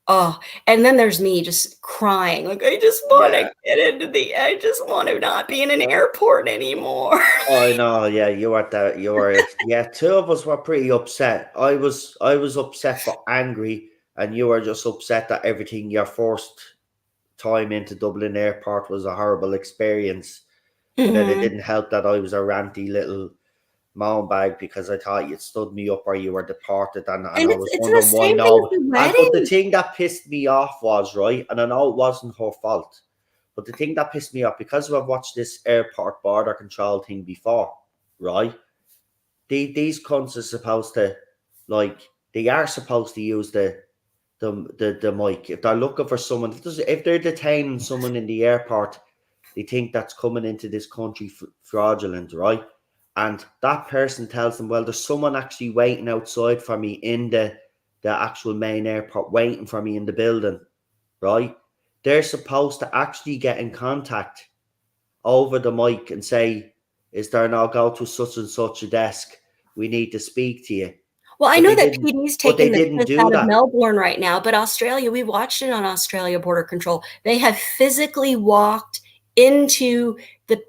oh, and then there's me just crying. Like, I just want to I just want to not be in an airport anymore. Oh no, yeah, yeah, two of us were pretty upset. I was upset but angry, and you were just upset that everything your first time into Dublin Airport was a horrible experience. And then it Mhm. didn't help that I was a ranty little mound bag because I thought you'd stood me up or you were deported, and And I it's was it's the wondering why same thing as no. the And but the wedding. thing that pissed me off was, right, and I know it wasn't her fault, but the thing that pissed me off, because I've watched this airport border control thing before, right? These cunts are supposed to, like, they are supposed to use the mic if they're looking for someone. If they're detaining someone in the airport, they think that's coming into this country fraudulent, right? And that person tells them, well, there's someone actually waiting outside for me in the actual main airport, waiting for me in the building, right? They're supposed to actually get in contact over the mic and say, is there now go to such and such a desk? We need to speak to you. Well, I But know they that didn't. PD's But they taking the didn't piss do out of that. Melbourne right now, but Australia, we watched it on Australia Border Control. They have physically walked into the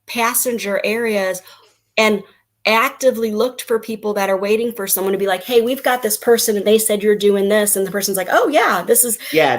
passenger areas and actively looked for people that are waiting for someone to be like, hey, we've got this person and they said you're doing this. And the person's like, oh, yeah, Yeah, this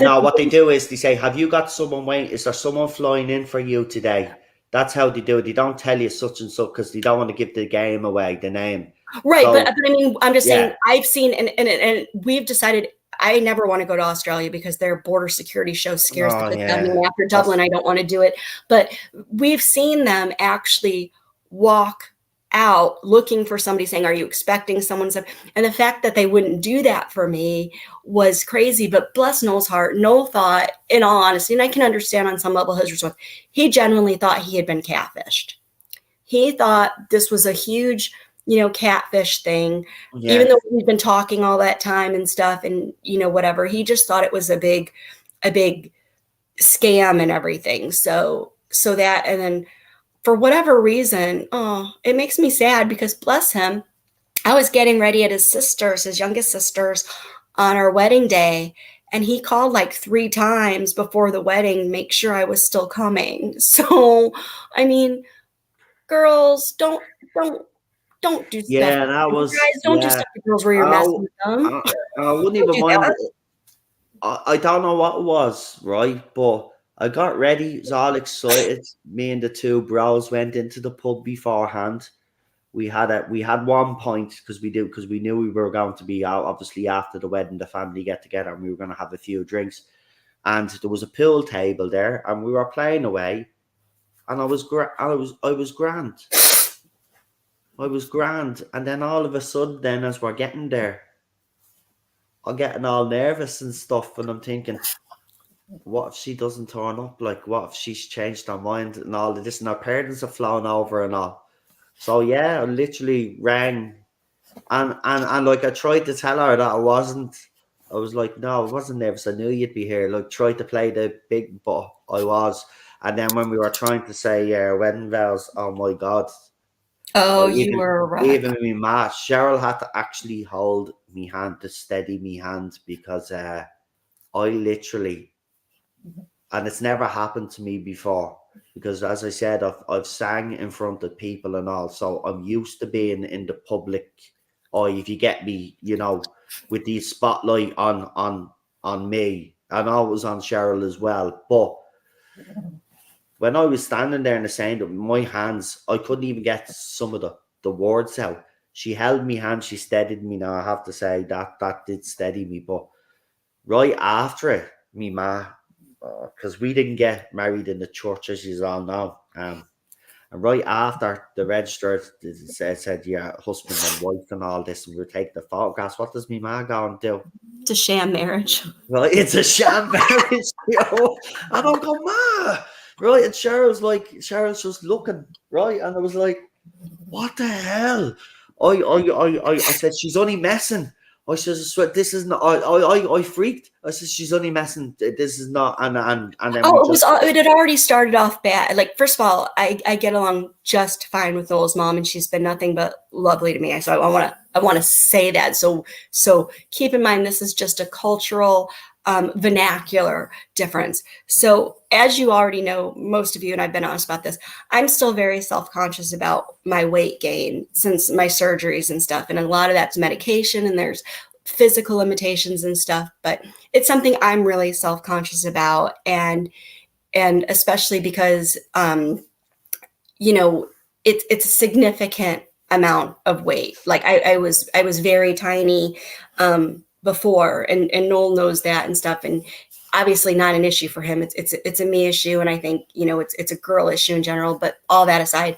no, is what they do is they say, have you got someone waiting? Is there someone flying in for you today? That's how they do it. They don't tell you such and such because they don't want to give the game away, the name. right. But So, I mean, I'm just saying, yeah. I've seen, and we've decided I never want to go to Australia because their border security show scares the Oh, piss out of me. yeah. And after That's, Dublin, I don't want to do it. But we've seen them actually walk out looking for somebody saying, are you expecting someone? And the fact that they wouldn't do that for me was crazy. But bless Noel's heart, Noel thought, in all honesty, and I can understand on some level his response, he genuinely thought he had been catfished. He thought this was a huge, catfish thing, even yeah. though we've been talking all that time and stuff and, whatever. He just thought it was a big scam and everything. So that, and then for whatever reason, oh, it makes me sad because bless him, I was getting ready at his youngest sister's on our wedding day. And he called like 3 times before the wedding, make sure I was still coming. So, I mean, girls, don't do stuff. Yeah, that was, Guys, don't do yeah. stuff to girls where you're messing with them. I wouldn't Don't even do mind. that. I don't know what it was, right? But I got ready, was all excited. Me and the two bros went into the pub beforehand. We had 1 point because we knew we were going to be out obviously after the wedding, the family get together, and we were going to have a few drinks. And there was a pool table there, and we were playing away. And I was grand. I was grand, and then all of a sudden, then as we're getting there, I'm getting all nervous and stuff, and I'm thinking, what if she doesn't turn up? Like, what if she's changed her mind and all of this, and her parents have flown over and all. So yeah, I literally rang, and like I tried to tell her that I wasn't I was like, no, I wasn't nervous. I knew you'd be here. Like, tried to play the big, but I was. And then when we were trying to say wedding vows, oh my God. Oh, Oh, you were a wreck. even me ma, Cheryl had to actually hold me hand to steady me hand because I literally, and it's never happened to me before. Because as I said, I've sang in front of people and all, so I'm used to being in the public eye. If you get me, with the spotlight on me, and I was on Cheryl as well. But when I was standing there in the sound of my hands, I couldn't even get some of the words out. She held me hand, she steadied me. Now I have to say that did steady me. But right after it, me ma, because we didn't get married in the church, as you all know. And right after the register said, yeah, husband and wife and all this, and we were taking the photographs. What does me ma go and do? It's a sham marriage. Right, it's a sham marriage, I don't go, ma. Right, and Cheryl's just looking, right, and I was like, what the hell? I said she's only messing. I said, this is not. I freaked. I said she's only messing. This is not. And then It had already started off bad. Like, first of all, I get along just fine with Noel's mom, and she's been nothing but lovely to me. So I want to say that. So keep in mind, this is just a cultural vernacular difference. So as you already know, most of you, and I've been honest about this, I'm still very self-conscious about my weight gain since my surgeries and stuff. And a lot of that's medication and there's physical limitations and stuff, but it's something I'm really self-conscious about. And especially because, it's a significant amount of weight. Like I was very tiny, before, and Noel knows that and stuff, and obviously not an issue for him. It's a me issue, and I think it's a girl issue in general. But all that aside,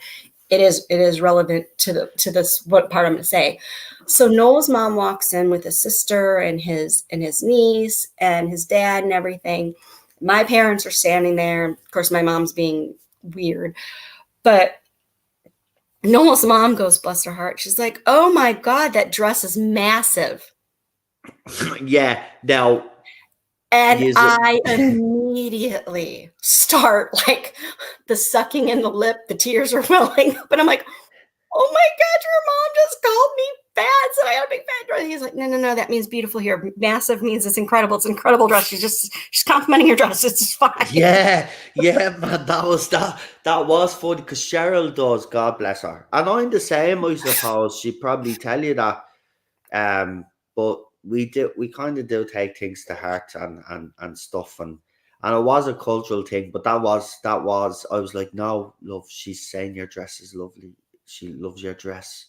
it is relevant to this what part I'm going to say. So Noel's mom walks in with his sister and his niece and his dad and everything. My parents are standing there. Of course, my mom's being weird, but Noel's mom goes, bless her heart. She's like, "Oh my God, that dress is massive." Yeah, now. And I immediately start like the sucking in the lip, the tears are welling up, and I'm like, "Oh my God, your mom just called me fat, so I had a big fat dress." He's like, no, that means beautiful here. Massive means it's incredible. It's an incredible dress. She's complimenting your dress. It's fine. Yeah, man, that was funny because Cheryl does, God bless her. And I'm the same, I suppose. She'd probably tell you that. But we kind of do take things to heart and stuff, and it was a cultural thing, but that was I was like, no, love, she's saying your dress is lovely. She loves your dress.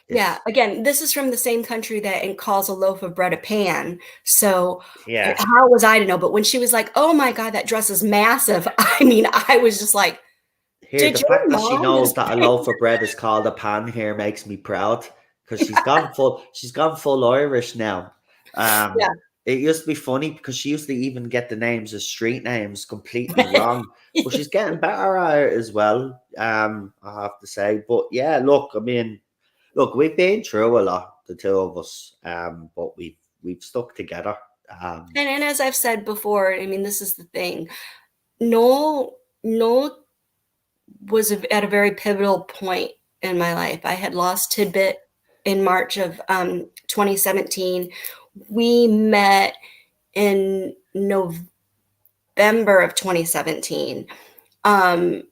Yeah, again, this is from the same country that calls a loaf of bread a pan. So yeah, how was I to know? But when she was like, "Oh my God, that dress is massive," I mean, I was just like, here, the fact that she knows that a loaf of bread is called a pan here makes me proud. Because she's gone full Irish now. Yeah. It used to be funny because she used to even get the names as street names completely wrong. But she's getting better at it as well, I have to say. But yeah, look, we've been through a lot, the two of us, but we've stuck together. And as I've said before, I mean, this is the thing. Noel was at a very pivotal point in my life. I had lost Tidbit in March of 2017. We met in November of 2017. Right?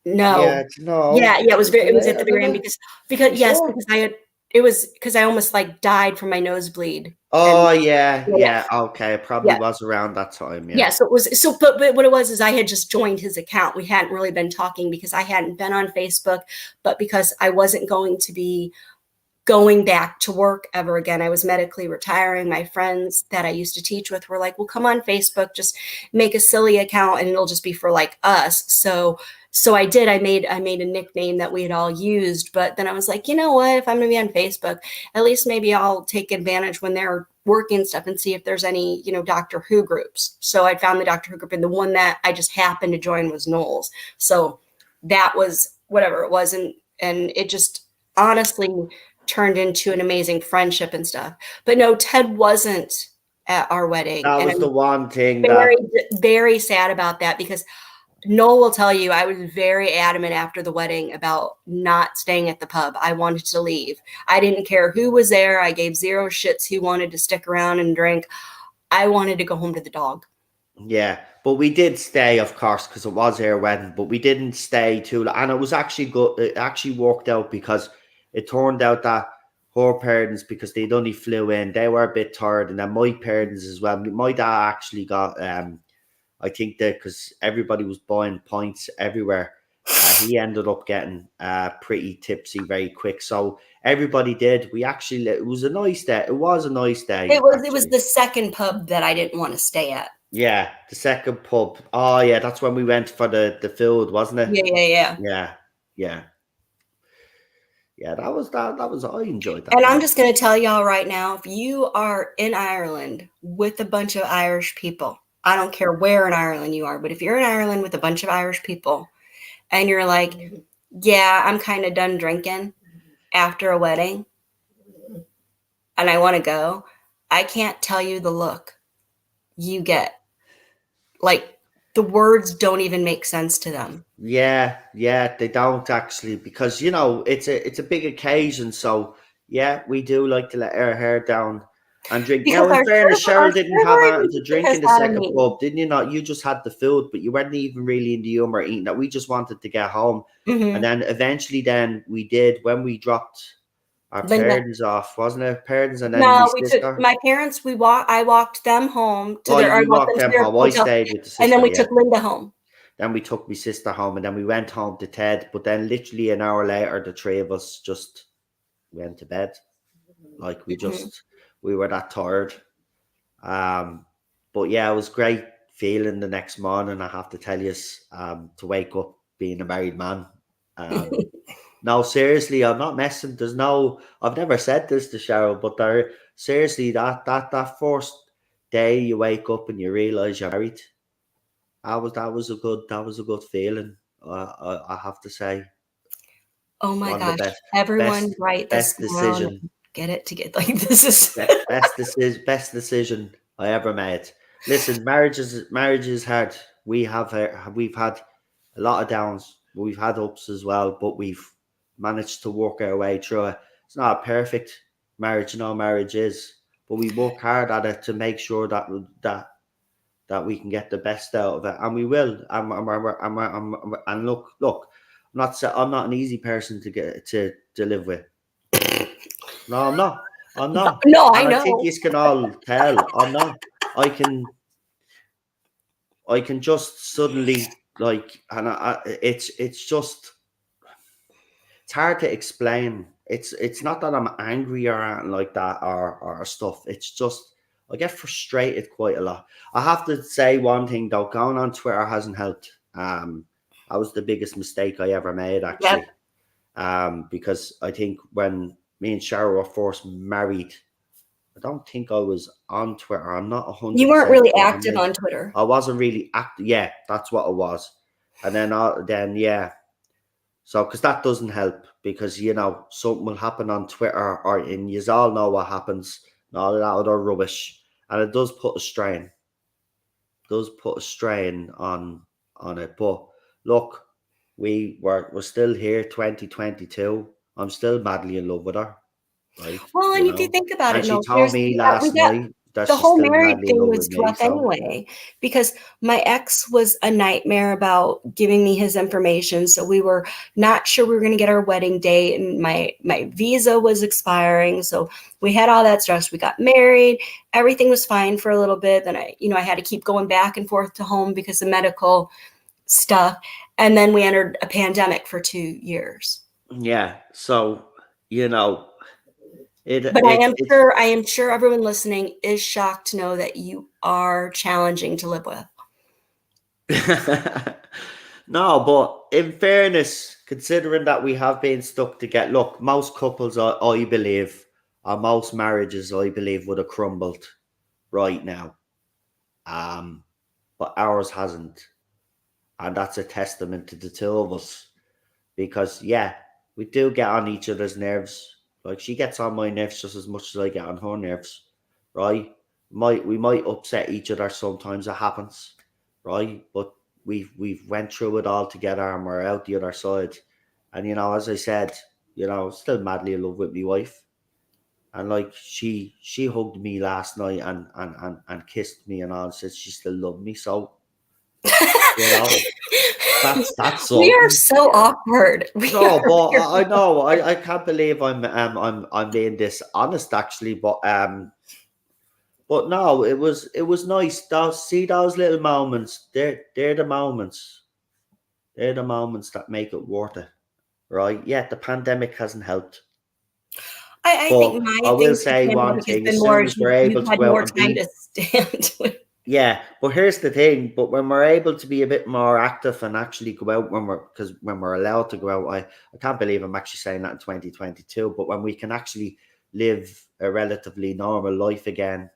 No. Yeah, no. Yeah, it was at the very end because yes, because I almost like died from my nosebleed. Oh, yeah. Okay, it probably was around that time. Yeah. So it was. But what it was is I had just joined his account. We hadn't really been talking because I hadn't been on Facebook, but because I wasn't going to be going back to work ever again. I was medically retiring. My friends that I used to teach with were like, "Well, come on Facebook, just make a silly account and it'll just be for like us." So I did. I made a nickname that we had all used, but then I was like, you know what? If I'm going to be on Facebook, at least maybe I'll take advantage when they're working stuff and see if there's any, Doctor Who groups. So I found the Doctor Who group, and the one that I just happened to join was Noel's. So that was whatever it was, and it just honestly turned into an amazing friendship and stuff. But no, Ted wasn't at our wedding. That And was I'm the one thing very, that, very sad about that, because Noel will tell you I was very adamant after the wedding about not staying at the pub. I wanted to leave. I didn't care who was there. I gave zero shits who wanted to stick around and drink. I wanted to go home to the dog. yeah. But we did stay, of course, because it was our wedding. But we didn't stay too long, and it was actually good. It actually worked out because it turned out that her parents, because they'd only flew in, they were a bit tired, and then my parents as well. My dad actually got I think that because everybody was buying pints everywhere, he ended up getting pretty tipsy very quick. So everybody did. We actually, it was a nice day. It was a nice day. It was Actually. the second pub that I didn't want to stay at. Yeah, the second pub. Oh yeah, that's when we went for the food, wasn't it? Yeah. Yeah. That was that. That was I enjoyed that. And I'm just going to tell y'all right now, if you are in Ireland with a bunch of Irish people, I don't care where in Ireland you are, but if you're in Ireland with a bunch of Irish people and you're like, yeah, I'm kind of done drinking after a wedding and I want to go, I can't tell you the look you get. Like, the words don't even make sense to them. Yeah, they don't actually, because it's a big occasion. So yeah, we do like to let our hair down and drink. Because Now, in fairness, Cheryl our didn't have server anything to drink has in the had second me. pub, didn't you? Not you just had the food, but you weren't even really in the humor eating that. We just wanted to get home, and then eventually, then we did when we dropped our Linda. parents off, wasn't it? Parents, and then No, my we sister. took my parents. I walked them home to their. I You walked them their home. I hotel, stayed with the sister, and then we yeah. took Linda home. Then we took my sister home, and then we went home to Ted. But then, literally an hour later, the three of us just went to bed. Like we were that tired. But yeah, it was great feeling the next morning. I have to tell you, to wake up being a married man. No, seriously, I'm not messing. I've never said this to Cheryl, but seriously, that first day you wake up and you realize you're married. That was a good feeling. I have to say. Oh my One of gosh! the Everyone write this best decision. Get it to get like this is best decision I ever made. Listen, marriage is hard. We've had a lot of downs, but we've had ups as well. But we've managed to work our way through it. It's not a perfect marriage. No marriage is, but we work hard at it to make sure that we can get the best out of it, and we will. And look. I'm not an easy person to live with. No, I'm not. No, And I know. I think you can all tell. I'm not. I can just suddenly it's hard to explain. It's not that I'm angry or anything like that or stuff. It's just I get frustrated quite a lot. I have to say one thing though, going on Twitter hasn't helped. That was the biggest mistake I ever made, actually. Yep. Because I think when me and Cheryl were first married, I don't think I was on Twitter. I'm not 100%. You weren't really active on Twitter. I wasn't really active. Yeah, that's what it was. And then yeah. So, because that doesn't help, because something will happen on Twitter, and you all know what happens, and all that other rubbish, and it does put a strain. It does put a strain on it. But look, we're still here, 2022. I'm still madly in love with her. Right? Well, and if you think about it, she no, told me last night that the she's whole still married madly in thing love was with me. rough anyway, because my ex was a nightmare about giving me his information. So we were not sure we were going to get our wedding date, and my visa was expiring. So we had all that stress. We got married. Everything was fine for a little bit. Then I had to keep going back and forth to home because of medical stuff. And then we entered a pandemic for 2 years. Yeah. So, But I am sure everyone listening is shocked to know that you are challenging to live with. No, but in fairness, considering that we have been stuck together, look, most couples, I believe, or most marriages, I believe, would have crumbled right now. But ours hasn't. And that's a testament to the two of us. Because, yeah, we do get on each other's nerves. Like she gets on my nerves just as much as I get on her nerves, right? We might upset each other sometimes. It happens, right? But we've went through it all together and we're out the other side. And as I said, still madly in love with my wife. And like she hugged me last night and kissed me and all and said she still loved me. So you know that's We are something. so awkward. No, but I know I can't believe I'm being this honest actually, but no, it was nice. Those little moments. They're the moments. They're the moments that make it worth it, right? Yeah, the pandemic hasn't helped, I think but my I thing will with the say one pandemic has thing: been as more soon is as we're able you've to had go out more and time to be, stand with. yeah. But here's the thing: but when we're able to be a bit more active and actually go out when we're allowed to go out, I can't believe I'm actually saying that in 2022. But when we can actually live a relatively normal life again.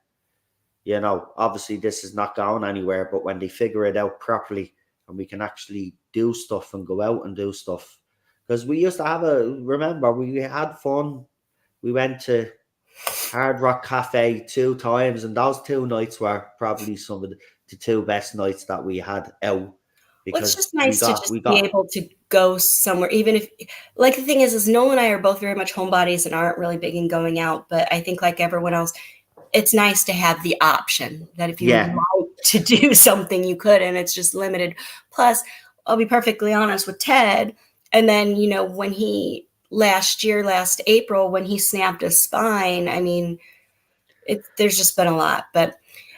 Obviously this is not going anywhere, but when they figure it out properly and we can actually do stuff and go out and do stuff. Because we used to remember, we had fun. We went to Hard Rock Cafe 2 times, and those 2 nights were probably some of the two best nights that we had out Well, it's because just nice to we just be got, able to go somewhere, even if, like, the thing is Noel and I are both very much homebodies and aren't really big in going out. But I think, like everyone else, it's nice to have the option that if you would yeah, like to do something, you could, and it's just limited. Plus, I'll be perfectly honest with Ted. And then, when he last April, when he snapped his spine, I mean, there's just been a lot. But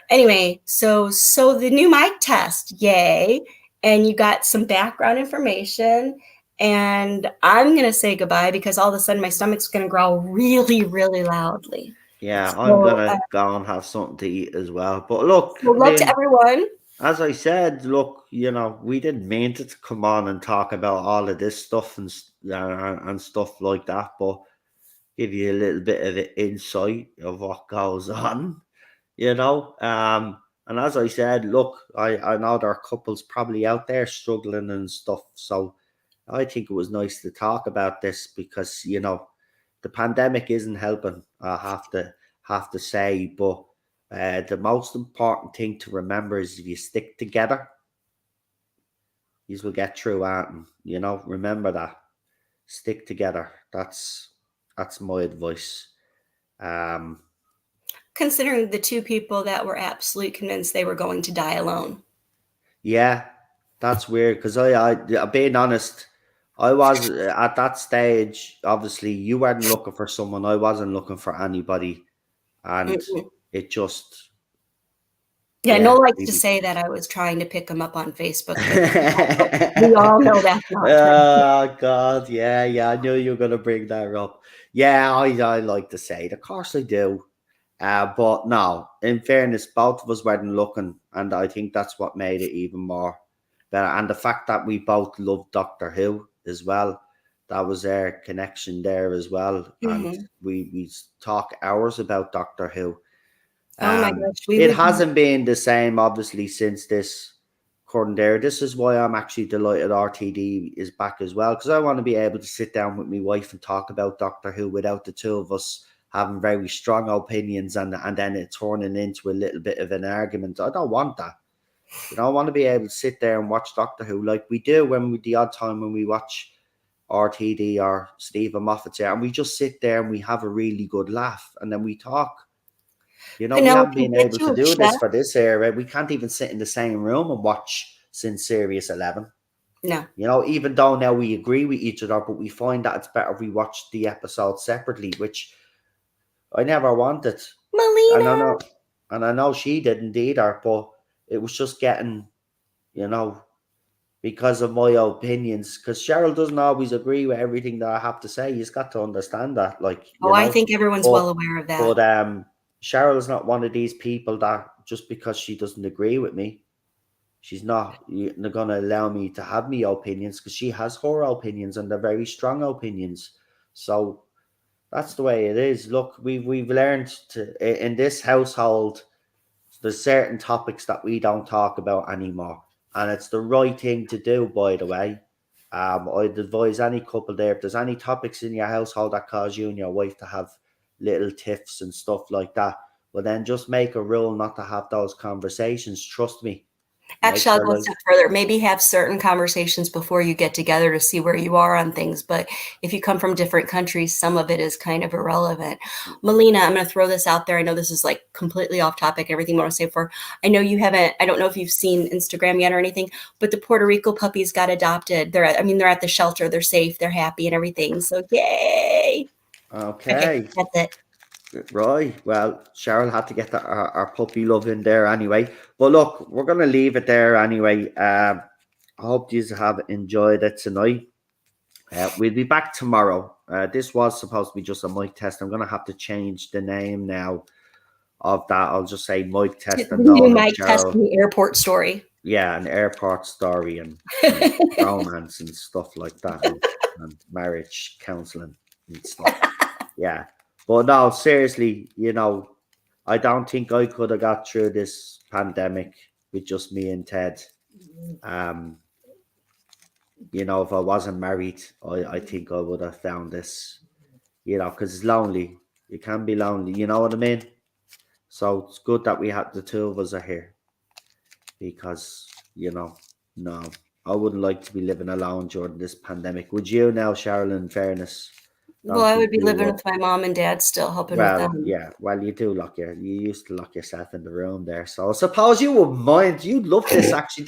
anyway, so the new mic test, yay. And you got some background information. And I'm gonna say goodbye because all of a sudden my stomach's gonna growl really, really loudly. yeah, I'm So, gonna go and have something to eat as well. But look, good I luck to mean, everyone. as I said, look, we didn't mean to come on and talk about all of this stuff and stuff like that, but give you a little bit of the insight of what goes on, you know. And as I said, look, I know there are couples probably out there struggling and stuff, so I think it was nice to talk about this because the pandemic isn't helping. I have to say, but the most important thing to remember is if you stick together, you will get through it. And remember that. Stick together. That's my advice. Um, Considering the two people that were absolutely convinced they were going to die alone. yeah, that's weird because being honest, I was at that stage. Obviously, you weren't looking for someone. I wasn't looking for anybody, and Mm-mm. it just, Yeah, yeah. Noel likes to say that I was trying to pick him up on Facebook, but we all know that's not true. Oh God, yeah. I knew you were gonna bring that up. Yeah, I like to say it. Of course I do. But no, in fairness, both of us weren't looking, and I think that's what made it even more better. And the fact that we both loved Doctor Who as well, that was our connection there as well. And Mm-hmm. we talk hours about Doctor Who. Oh my gosh, we It would. hasn't been the same, obviously, since this current era. This is why I'm actually delighted RTD is back as well, because I want to be able to sit down with my wife and talk about Doctor Who without the two of us having very strong opinions and then it turning into a little bit of an argument. I don't want that. I want to be able to sit there and watch Doctor Who like we do the odd time when we watch RTD or Stephen Moffat's here, and we just sit there and we have a really good laugh and then we talk. We haven't Penelope, been get able to to it, do chef. this for this era. We can't even sit in the same room and watch since Series 11. No. Even though now we agree with each other, but we find that it's better if we watch the episodes separately, which I never wanted. And I Melina. know, and I know she didn't either, but it was just getting, you know, because of my opinions. Because Cheryl doesn't always agree with everything that I have to say. You've got to understand that, Oh, I think everyone's But well aware of but that. Cheryl's not one of these people that just because she doesn't agree with me, she's not going to allow me to have my opinions because she has her opinions and they're very strong opinions. So that's the way it is. Look, we've learned in this household. There's certain topics that we don't talk about anymore, and it's the right thing to do, by the way. I'd advise any couple there, if there's any topics in your household that cause you and your wife to have little tiffs and stuff like that, well then just make a rule not to have those conversations. Trust me. Make Actually, I'll sure go a like step further. Maybe have certain conversations before you get together to see where you are on things. But if you come from different countries, some of it is kind of irrelevant. Melina, I'm going to throw this out there. I know this is like completely off topic, everything I want to say for. I know you haven't, I don't know if you've seen Instagram yet or anything, but the Puerto Rico puppies got adopted. They're at the shelter. They're safe. They're happy and everything. So yay. Okay, okay. that's it. Right. Well, Cheryl had to get our puppy love in there anyway. But look, we're going to leave it there anyway. I hope you have enjoyed it tonight. We'll be back tomorrow. This was supposed to be just a mic test. I'm going to have to change the name now of that. I'll just say mic test The and new Noel and Mike test Cheryl. in the airport story. Yeah, an airport story and romance and stuff like that, and marriage counseling and stuff. Yeah. But no, seriously, I don't think I could have got through this pandemic with just me and Ted. If I wasn't married, I think I would have found this, because it's lonely. It can be lonely, you know what I mean? So it's good that we had the two of us are here because, no, I wouldn't like to be living alone during this pandemic. Would you now, Cheryl, in fairness? Well, Don't I think would be you living would. with my mom and dad still, helping with Well, them. yeah. Well, you used to lock yourself in the room there. So I suppose you wouldn't mind. You'd love this actually.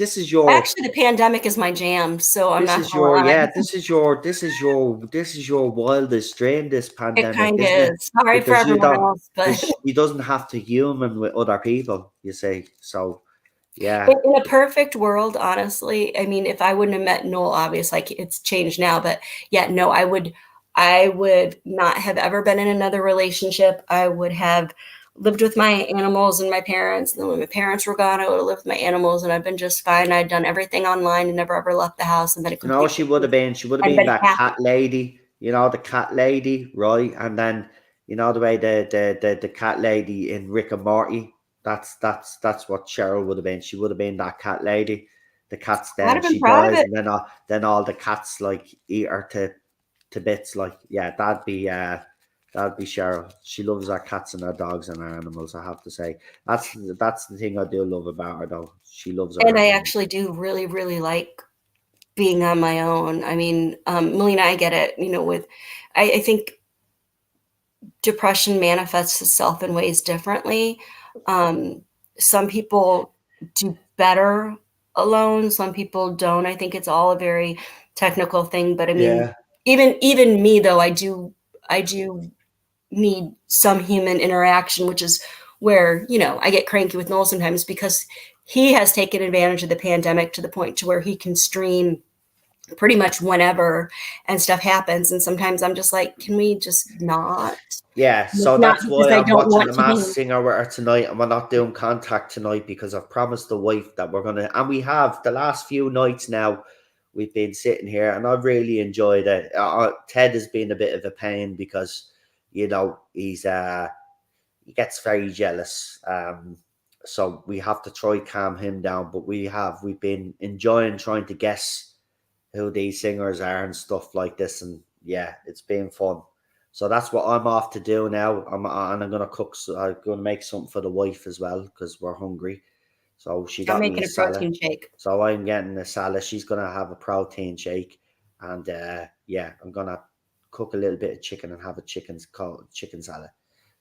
Actually, the pandemic is my jam, so I'm not gonna lie. This is your wildest dream, this It pandemic, kind of isn't it? is. Sorry for Because everyone else, but he doesn't have to human with other people, you see. So yeah. in a perfect world, honestly, I mean, if I wouldn't have met Noel, obviously, like it's changed now, but yeah, no, I would not have ever been in another relationship. I would have lived with my animals and my parents. And then when my parents were gone, I would have lived with my animals, and I've been just fine. I'd done everything online and never ever left the house, and then it She completely. would have been. She would have I'd been been that happy. cat lady. The cat lady, right? And then the way the cat lady in Rick and Morty. That's what Cheryl would have been. She would have been that cat lady. The cat's I'd then have been she proud of dies, it. and then all the cats like eat her to bits. Like yeah, that'd be Cheryl. She loves her cats and her dogs and her animals. I have to say that's the thing I do love about her though. She loves her And I animals. actually do really, really like being on my own. I mean, Melina, I get it. I think depression manifests itself in ways differently. Some people do better alone. Some people don't. I think it's all a very technical thing. But I mean, Yeah. even me though, I do need some human interaction, which is where I get cranky with Noel sometimes because he has taken advantage of the pandemic to the point to where he can stream pretty much whenever and stuff happens. And sometimes I'm just like, can we just not? Yeah, And it's so not that's because why I I'm don't watching want The to be. Masked Singer with her tonight, and we're not doing contact tonight because I've promised the wife that we're gonna, and we have the last few nights now. We've been sitting here, and I've really enjoyed it. Ted has been a bit of a pain because he gets very jealous. So we have to try calm him down, but we've been enjoying trying to guess who these singers are and stuff like this, and yeah, it's been fun. So that's what I'm off to do now. I'm gonna cook. I'm gonna make something for the wife as well because we're hungry. So she I'm got me a making a salad. protein shake. So I'm getting a salad. She's gonna have a protein shake, and yeah, I'm gonna cook a little bit of chicken and have a chicken salad.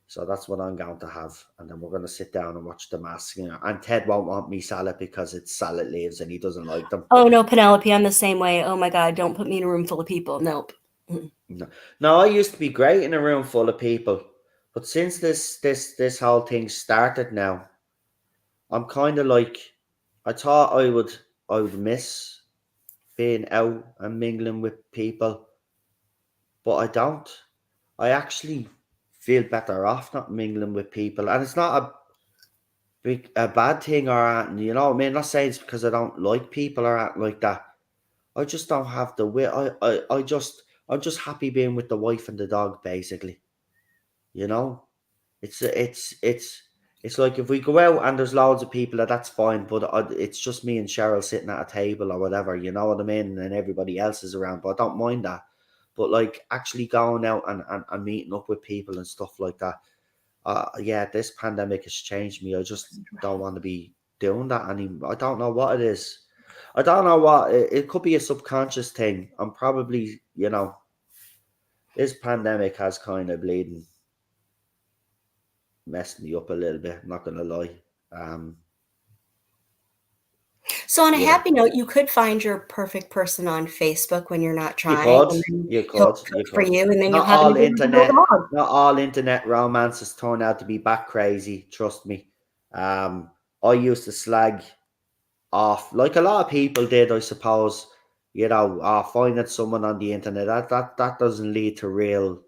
So that's what I'm going to have, and then we're going to sit down and watch The Masked Singer. And Ted won't want me salad because it's salad leaves and he doesn't like them. Oh no, Penelope, I'm the same way. Oh my God, don't put me in a room full of people. Nope. No, I used to be great in a room full of people, but since this whole thing started now, I'm kind of like, I thought I would miss being out and mingling with people, but I don't. I actually feel better off not mingling with people, and it's not a bad thing or anything, you know what I mean? Not saying it's because I don't like people or anything like that. I just don't have the will. I'm just happy being with the wife and the dog, basically. You know, it's it's it's it's like if we go out and there's loads of people, that's fine. But it's just me and Cheryl sitting at a table or whatever, you know what I mean? And everybody else is around, but I don't mind that. But like actually going out and meeting up with people and stuff like that. Yeah, this pandemic has changed me. I just don't want to be doing that anymore. I don't know what it is. I don't know what it could be, a subconscious thing. I'm probably, this pandemic has kind of bleeding messed me up a little bit, I'm not gonna lie. So on a Yeah. happy note, you could find your perfect person on Facebook when you're not You trying. could, and then you he'll could, cook you for could. you, and then you'll Not have all an invisible internet, dog. not all internet romances turn out to be back crazy. Trust me. I used to slag off like a lot of people did, I suppose. Finding someone on the internet that doesn't lead to real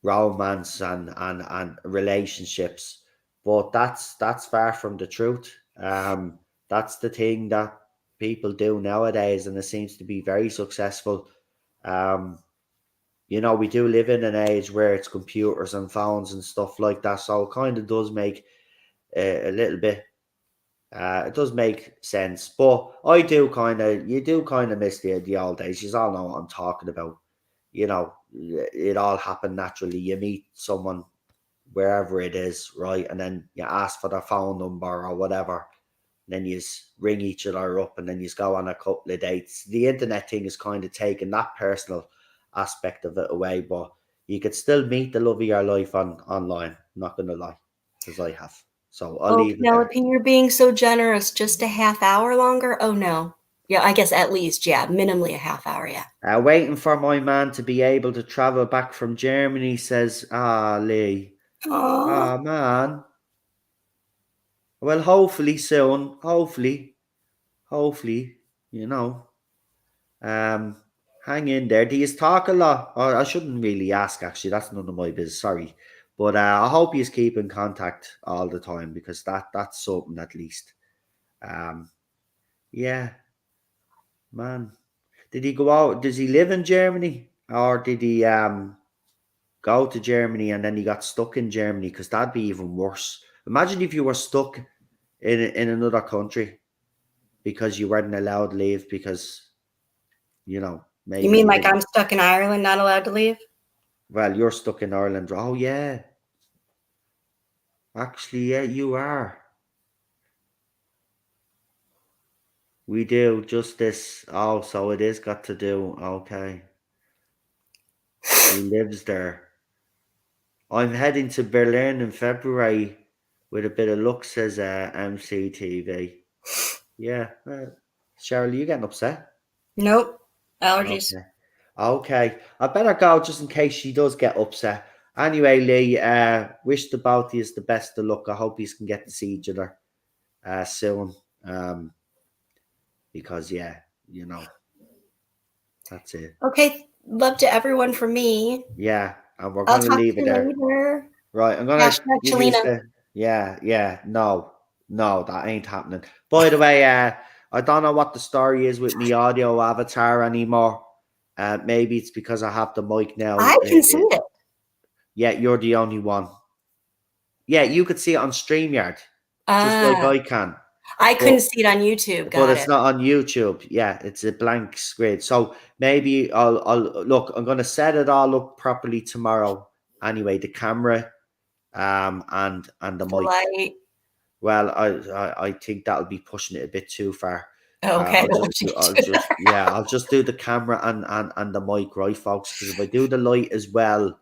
romance and relationships. But that's far from the truth. That's the thing that people do nowadays, and it seems to be very successful. Um, we do live in an age where it's computers and phones and stuff like that, so it kind of does make a little bit. It does make sense, but you do kind of miss the old days. You all know what I'm talking about. It all happened naturally. You meet someone wherever it is, right? And then you ask for their phone number or whatever. Then you ring each other up and then you go on a couple of dates. The internet thing is kind of taking that personal aspect of it away, but you could still meet the love of your life online. I'm not going to lie, because I have. So I'll Oh, leave it there. Penelope, you're being so generous. Just a half hour longer? Oh, no. Yeah, I guess at least, yeah, minimally a half hour, yeah. Waiting for my man to be able to travel back from Germany, says Lee. Aww. Man. Well, hopefully soon. Hopefully, you know. Um, hang in there. Do you talk a lot? Or I shouldn't really ask, actually. That's none of my business. Sorry. But I hope you keep in contact all the time, because that's something at least. Yeah, man. Did he go out? Does he live in Germany? Or did he go to Germany and then he got stuck in Germany? Because that'd be even worse. Imagine if you were stuck in another country because you weren't allowed to leave because, maybe You mean you like didn't. I'm stuck in Ireland, not allowed to leave? Well, you're stuck in Ireland. Oh, yeah. Actually, yeah, you are. We do justice. Oh, so it is got to do. Okay. He lives there. I'm heading to Berlin in February with a bit of luck, says MCTV. Yeah. Cheryl, you getting upset? Nope. Allergies. Okay. Okay. I better go just in case she does get upset. Anyway, Lee, wish the both of you the best of luck. I hope you can get to see each other soon. Because that's it. Okay. Love to everyone from me. Yeah, and we're I'll gonna talk to leave it you there. later. Right, I'm gonna Hashtag give you Shalina. the no, that ain't happening. By the way, I don't know what the story is with me audio avatar anymore. Maybe it's because I have the mic now. I can see it. Yeah, you're the only one. Yeah, you could see it on StreamYard, just like Ah, I can. I But couldn't see it on YouTube. but Got it's it. not on YouTube. Yeah, it's a blank screen. So maybe I'll look. I'm gonna set it all up properly tomorrow. Anyway, the camera, and the The mic. light. Well, I think that'll be pushing it a bit too far. Okay. I'll just do the camera and the mic, right, folks? Because if I do the light as well,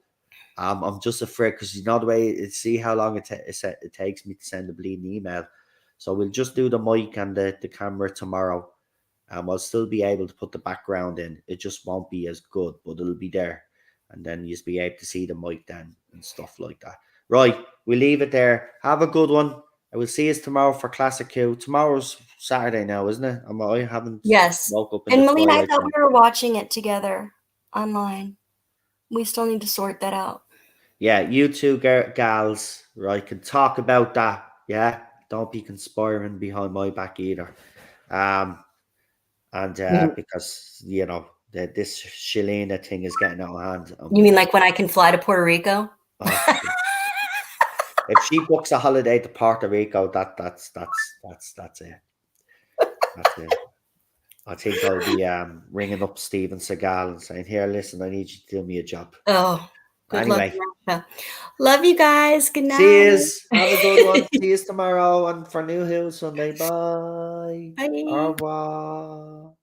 I'm just afraid, because you know the way see how long it takes me to send a bleeding email. So we'll just do the mic and the camera tomorrow. I'll still be able to put the background in. It just won't be as good, but it'll be there. And then you'll be able to see the mic then and stuff like that. Right, we'll leave it there. Have a good one. I will see you tomorrow for Classic Q. Tomorrow's Saturday now, isn't it? I haven't Yes. woke up in And the Melina, I twilight thought yet. we were watching it together online. We still need to sort that out. Yeah, you two gals, right, can talk about that. Yeah, don't be conspiring behind my back either. And because this Shalina thing is getting out of hand. You mean like when I can fly to Puerto Rico? Oh, if she books a holiday to Puerto Rico, that's it. That's it. I think I'll be ringing up Steven Seagal and saying, "Here, listen, I need you to do me a job." Oh, good Anyway, luck. Love you guys. Good night. see yous. Have a good one. See yous tomorrow and for New Hill Sunday. Bye. Bye. Au revoir.